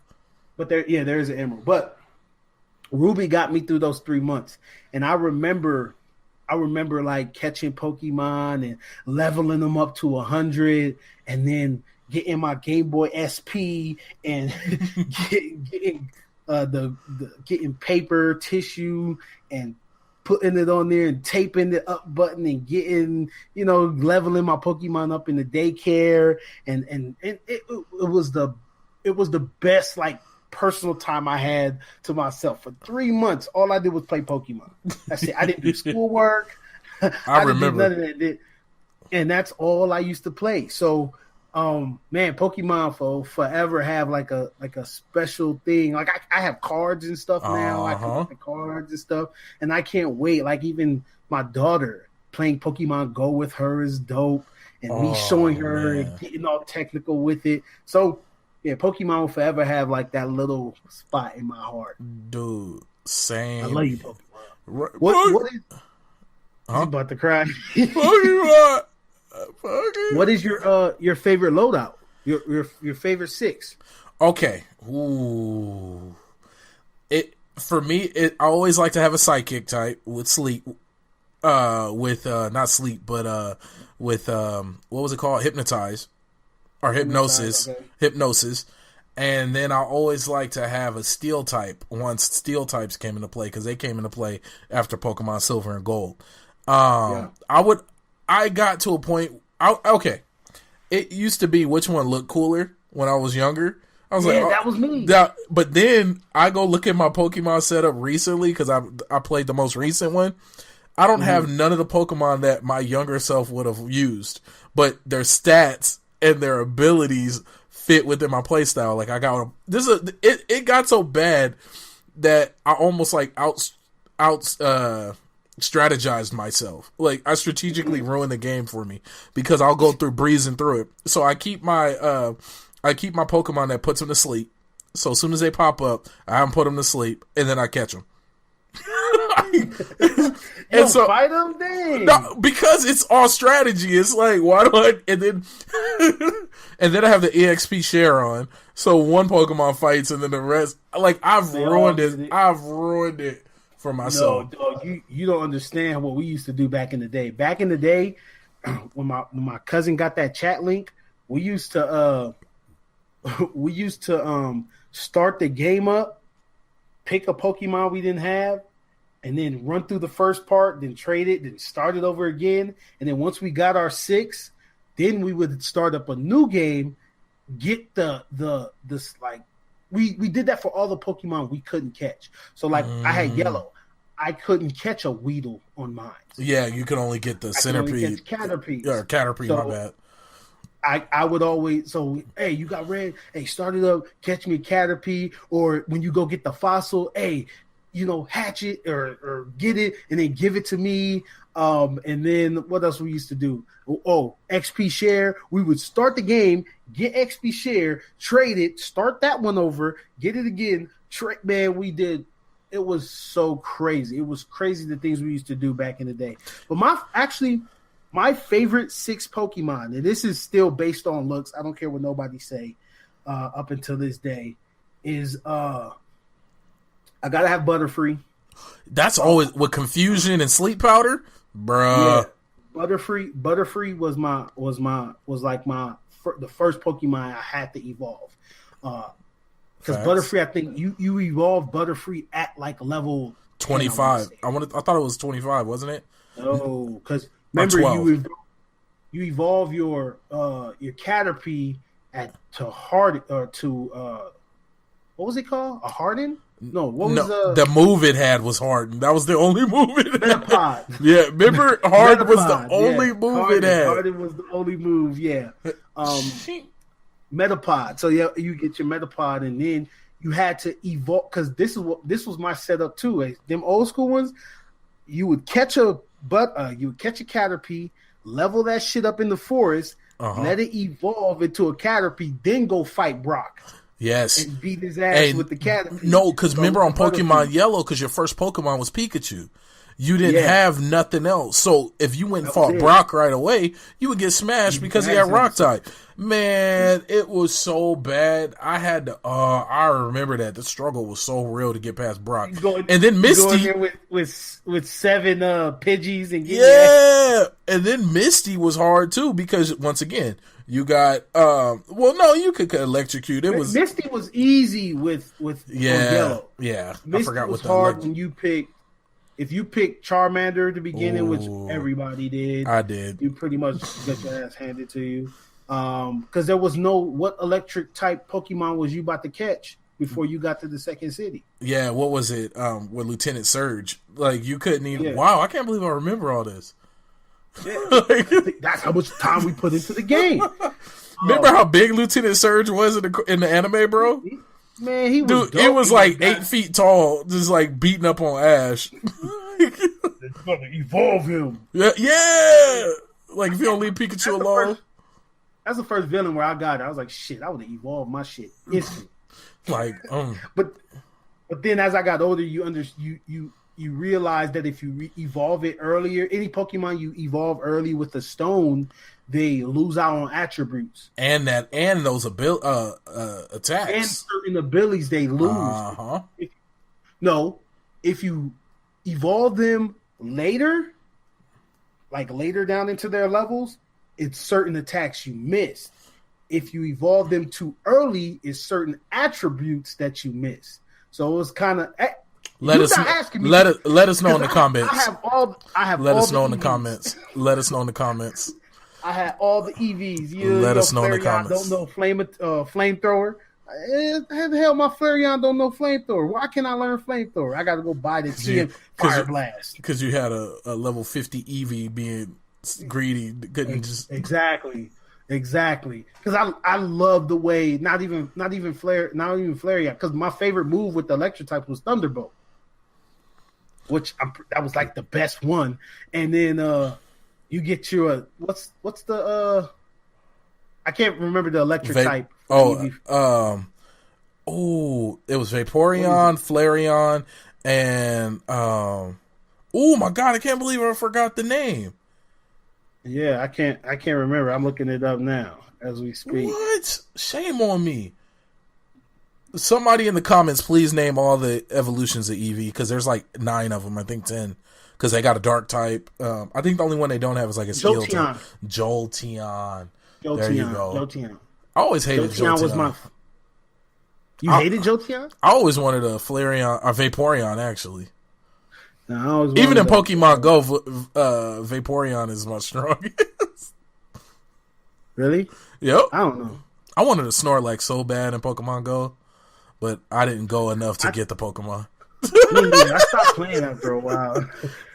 But there is an Emerald. But Ruby got me through those 3 months. And I remember like catching Pokemon and leveling them up to 100 and then getting my Game Boy SP and getting getting paper, tissue, and putting it on there and taping the up button and getting, leveling my Pokemon up in the daycare. And it was the best, like, personal time I had to myself. For 3 months, all I did was play Pokemon. That's it. I didn't do schoolwork. I didn't do none of that. And that's all I used to play. So, man, Pokemon will forever have like a special thing. Like I have cards and stuff now. I collect cards and stuff, and I can't wait. Like, even my daughter playing Pokemon Go with her is dope, and me showing her and getting all technical with it. So, yeah, Pokemon will forever have like that little spot in my heart. Dude, same. I love you, Pokemon. What is? I'm about to cry. Pokemon. What is your favorite loadout? Your favorite 6? Okay. Ooh. For me, I always like to have a psychic type with sleep. Not sleep, but with what was it called? Hypnotize or hypnosis. Okay. Hypnosis. And then I always like to have a steel type once steel types came into play, because they came into play after Pokemon Silver and Gold. I got to a point. Okay, it used to be which one looked cooler when I was younger. I was like, that was me. But then I go look at my Pokemon setup recently, because I played the most recent one. I don't have none of the Pokemon that my younger self would have used, but their stats and their abilities fit within my playstyle. Like, I got it got so bad that I almost like strategized myself. Like, I strategically ruined the game for me, because I'll go through breezing through it. So I keep my Pokemon that puts them to sleep. So as soon as they pop up, I haven't put them to sleep, and then I catch them. You don't fight them, dang. No, because it's all strategy. It's like, why do I? And then And then I have the EXP share on. So one Pokemon fights and then the rest. Like, I've ruined it. I've ruined it for myself. No, dog, you don't understand what we used to do back in the day. Back in the day, when my cousin got that chat link, we used to start the game up, pick a Pokemon we didn't have, and then run through the first part, then trade it, then start it over again. And then once we got our 6, then we would start up a new game, get this like we did that for all the Pokemon we couldn't catch. So like I had Yellow. I couldn't catch a Weedle on mine. Yeah, you could only get the Centipede. Caterpie. Yeah, Caterpie, so, my bad. I would always, so, hey, you got red, hey, start it up, catch me a Caterpie, or when you go get the fossil, hey, hatch it or get it and then give it to me. And then what else we used to do? Oh, XP share. We would start the game, get XP share, trade it, start that one over, get it again. Man, we did. It was so crazy. It was crazy the things we used to do back in the day. But my favorite 6 Pokemon, and this is still based on looks, I don't care what nobody say, up until this day, is I gotta have Butterfree. That's always with Confusion and Sleep Powder, bruh. Yeah. Butterfree was the first Pokemon I had to evolve. Because Butterfree, I think you evolved Butterfree at like level 25. 10, I thought it was 25, wasn't it? No, because remember you evolve your Caterpie what was it called? A Harden? No, the move it had was Harden. That was the only move it had. Metapod. Yeah, remember Harden was the only move it had. Harden was the only move, yeah. Metapod. So yeah, you get your Metapod, and then you had to evolve, because this was my setup too. Them old school ones, you would catch a Caterpie, level that shit up in the forest, let it evolve into a Caterpie, then go fight Brock. Yes, and beat his ass with the Caterpie. No, because remember on Pokemon Yellow, because your first Pokemon was Pikachu. You didn't have nothing else. So if you went and fought Brock right away, you would get smashed because he had Rock type. Man, it was so bad. I had to. I remember that the struggle was so real to get past Brock. And then Misty with 7 Pidgeys and and then Misty was hard too, because once again you got you could electrocute. Misty was easy with Yellow. Yeah, Misty I forgot was what hard when you pick. If you pick Charmander at the beginning, which everybody did, I did. You pretty much got your ass handed to you. Because there was what electric type Pokemon was you about to catch before you got to the second city? Yeah, what was it? With Lieutenant Surge, like you couldn't even. Yeah. Wow, I can't believe I remember all this. Yeah. That's how much time we put into the game. Remember how big Lieutenant Surge was in the anime, bro? Man, he was Dude, it was like 8 feet tall, just like beating up on Ash. It's gonna evolve him. Yeah. Like if you don't leave Pikachu alone. That's the first villain where I got it. I was like, shit, I would have evolved my shit instantly. But then as I got older, you realize that if you evolve it earlier, any Pokemon you evolve early with a stone, they lose out on attributes and those attacks and certain abilities they lose. If you evolve them later, like later down into their levels, it's certain attacks you miss. If you evolve them too early, it's certain attributes that you miss. So it was kind of. Let us know in the comments. Let us know in the comments. Let us know in the comments. I had all the EVs. Let us know in the comments. Don't know flamethrower. How the hell my Flareon don't know flamethrower? Why can't I learn flamethrower? I got to go buy the TM Fire Blast. Because you had a level 50 EV being greedy. Couldn't just exactly. Because I love the way not even Flareon. Because my favorite move with the electric type was Thunderbolt, that was like the best one. And then you get your what's the I can't remember the electric type. It was Vaporeon, Flareon, and oh my god, I can't believe I forgot the name. Yeah, I can't remember. I'm looking it up now as we speak. What? Shame on me. Somebody in the comments, please name all the evolutions of Eevee, because there's like 9 of them. I think 10, because they got a dark type. I think the only one they don't have is like a steel type. Jolteon. There you go. Jolteon. I always hated Jolteon. Was my. You hated Jolteon? I always wanted a Flareon, a Vaporeon, actually. No, even in Pokemon Go, Vaporeon is my strongest. Really? Yep. I don't know. I wanted a Snorlax so bad in Pokemon Go, but I didn't go enough to get the Pokemon. I stopped playing after a while.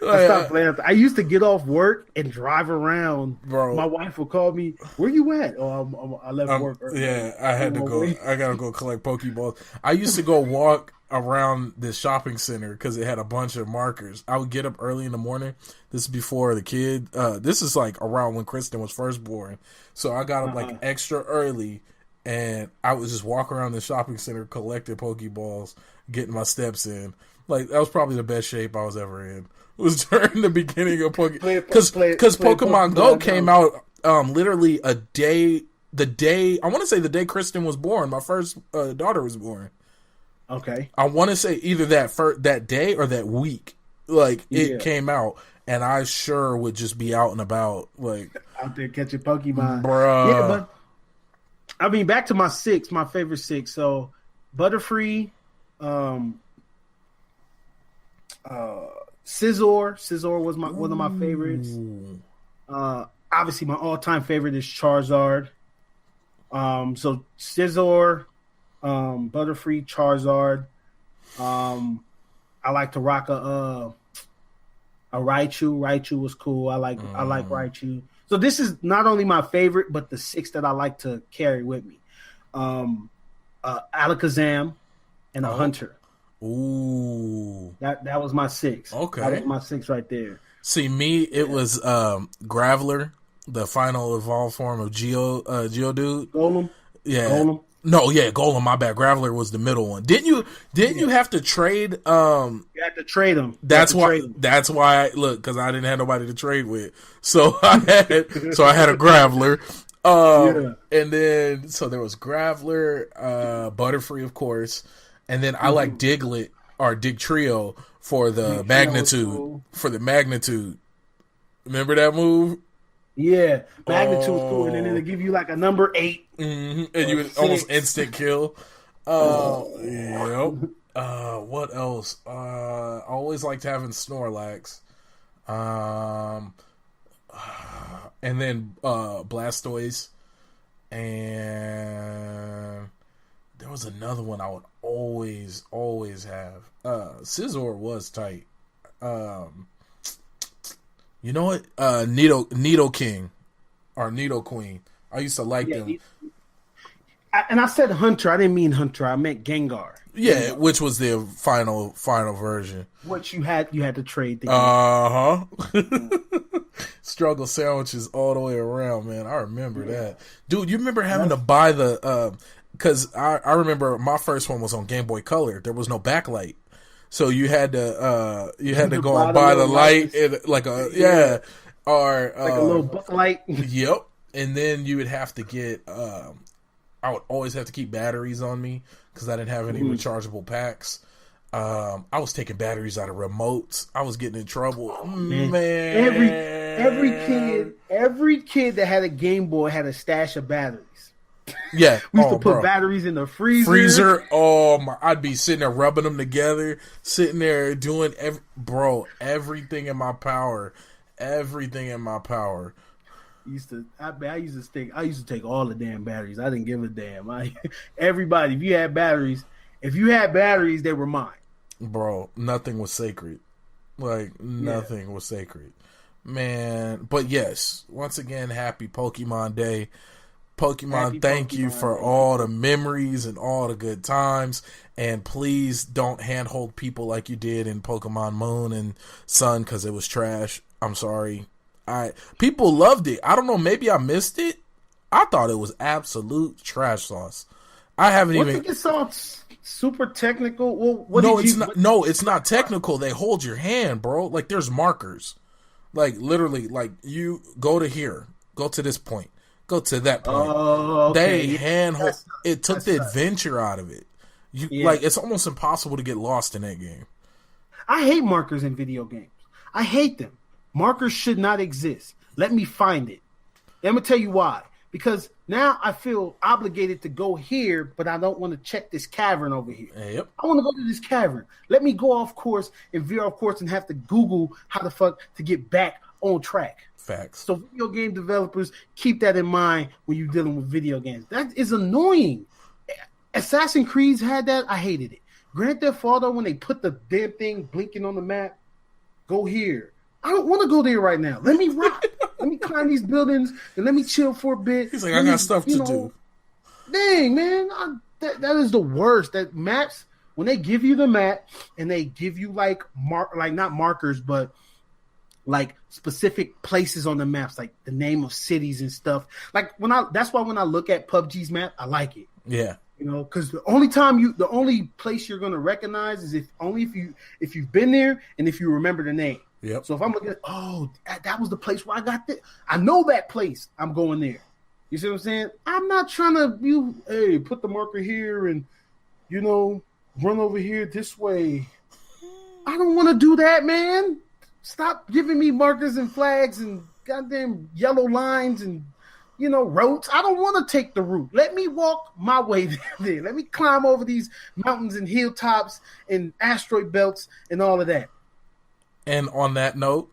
I used to get off work and drive around. Bro, my wife would call me, "Where you at?" Oh, I left work early. Yeah, I had to go. I gotta go collect Pokeballs. I used to go walk around the shopping center because it had a bunch of markers. I would get up early in the morning. This is before the kid. This is like around when Kristen was first born. So I got up like extra early, and I would just walk around the shopping center collecting Pokeballs, getting my steps in. Like, that was probably the best shape I was ever in. It was during the beginning of Pokemon. Because Pokemon Go came out literally the day, I want to say the day Kristen was born. My first daughter was born. Okay. I want to say either that day or that week. Like, it came out, and I sure would just be out and about. Like, out there catching Pokemon. Bruh. Yeah, but, I mean, back to my favorite 6. So, Butterfree, Scizor was one of my favorites. Obviously, my all-time favorite is Charizard. So Scizor, Butterfree, Charizard. I like to rock a Raichu. Raichu was cool. I like Raichu. So this is not only my favorite, but the 6 that I like to carry with me. Alakazam and a Hunter. Ooh, that was my 6. Okay, that was my 6 right there. See, me, it was Graveler, the final evolved form of Geodude. Golem. Yeah. Golem. No, yeah, Golem. My bad. Graveler was the middle one. Didn't you have to trade? You had to trade them. That's why. That's why. Because I didn't have nobody to trade with, so I had a Graveler. And then so there was Graveler, Butterfree, of course. And then I like Diglett or Digtrio for the magnitude. Cool. For the magnitude. Remember that move? Yeah. Magnitude was cool. And then it'll give you like a number 8. Mm-hmm. And you would almost instant kill. Yep. What else? I always liked having Snorlax. And then Blastoise. And there was another one I would always have. Scizor was tight. You know what? Nidoking or Nidoqueen. I used to like them. And I said Hunter. I didn't mean Hunter. I meant Gengar. Yeah, Gengar. Which was their final version. Which you had to trade. Struggle sandwiches all the way around, man. I remember that, dude. You remember having to buy the? Because I remember my first one was on Game Boy Color. There was no backlight, so you had to go and buy the light and like or like a little book light. Yep, and then you would have to get. I would always have to keep batteries on me because I didn't have any rechargeable packs. I was taking batteries out of remotes. I was getting in trouble. Man. Every kid that had a Game Boy had a stash of batteries. Yeah, we used to put batteries in the freezer. Oh my! I'd be sitting there rubbing them together, sitting there doing everything in my power. Everything in my power. I used to take all the damn batteries. I didn't give a damn. Everybody, if you had batteries, they were mine. Bro, nothing was sacred. Like, nothing was sacred. Man, but yes, once again, happy Pokemon Day. Pokemon, thank you for all the memories and all the good times. And please don't handhold people like you did in Pokemon Moon and Sun because it was trash. I'm sorry. People loved it. I don't know. Maybe I missed it. I thought it was absolute trash sauce. I haven't even. It sounds super technical. Well, it's not technical. They hold your hand, bro. Like there's markers. Like literally, like you go to here, go to this point, go to that point. Oh, okay. They handhold. It took the adventure out of it. Like it's almost impossible to get lost in that game. I hate markers in video games. I hate them. Markers should not exist. Let me find it. And I'm gonna tell you why. Because now I feel obligated to go here, but I don't want to check this cavern over here. Yep. I want to go to this cavern. Let me go off course and veer off course and have to Google how the fuck to get back on track. Facts. So video game developers, keep that in mind when you're dealing with video games. That is annoying. Assassin's Creed had that. I hated it. Grand Theft Auto, when they put the damn thing blinking on the map, go here. I don't want to go there right now. Let me rock. Let me climb these buildings and let me chill for a bit. He's like, I got stuff to do. Dang, man. That is the worst. That maps, when they give you the map and they give you like not markers, but like specific places on the maps, like the name of cities and stuff. Like that's why when I look at PUBG's map, I like it. Yeah. You know, because the only place you're gonna recognize is if you've been there and if you remember the name. Yep. So if I'm looking at, that was the place where I got this. I know that place. I'm going there. You see what I'm saying? I'm not trying to put the marker here and run over here this way. I don't want to do that, man. Stop giving me markers and flags and goddamn yellow lines and routes. I don't want to take the route. Let me walk my way there. Let me climb over these mountains and hilltops and asteroid belts and all of that. And on that note,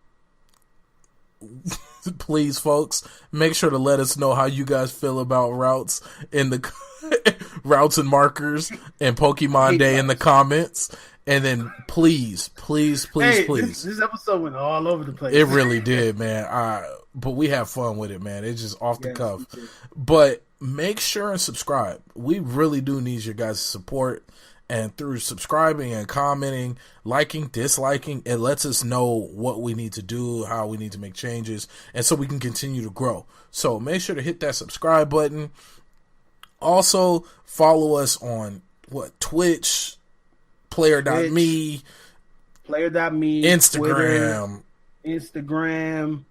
please, folks, make sure to let us know how you guys feel about routes in the routes and markers and Pokemon Day in the comments. And then please. This episode went all over the place. It really did, man. But we have fun with it, man. It's just off the cuff. But make sure and subscribe. We really do need your guys' support. And through subscribing and commenting, liking, disliking, it lets us know what we need to do, how we need to make changes, and so we can continue to grow. So make sure to hit that subscribe button. Also, follow us on Twitch, player.me, Instagram. Twitter, Instagram.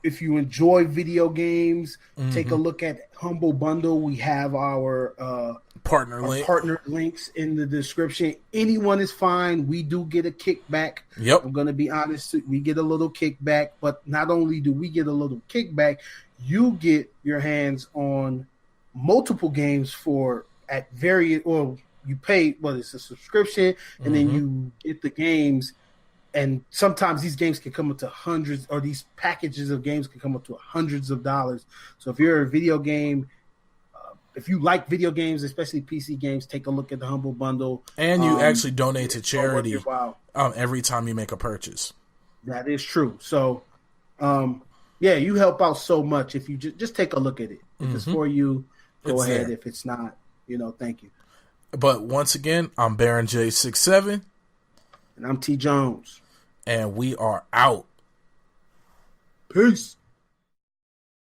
If you enjoy video games, take a look at Humble Bundle. We have our partner links in the description. Anyone is fine. We do get a kickback. Yep. I'm going to be honest. We get a little kickback, but not only do we get a little kickback, you get your hands on multiple games you pay, it's a subscription, and then you get the games. And sometimes these games can come up to hundreds, or these packages of games can come up to hundreds of dollars. So if you're a video game, if you like video games, especially PC games, take a look at the Humble Bundle. And you actually donate to charity every time you make a purchase. That is true. So, you help out so much if you just take a look at it. If it's for you, go ahead. There. If it's not, thank you. But once again, I'm Baron J67. And I'm xTJones. And we are out. Peace.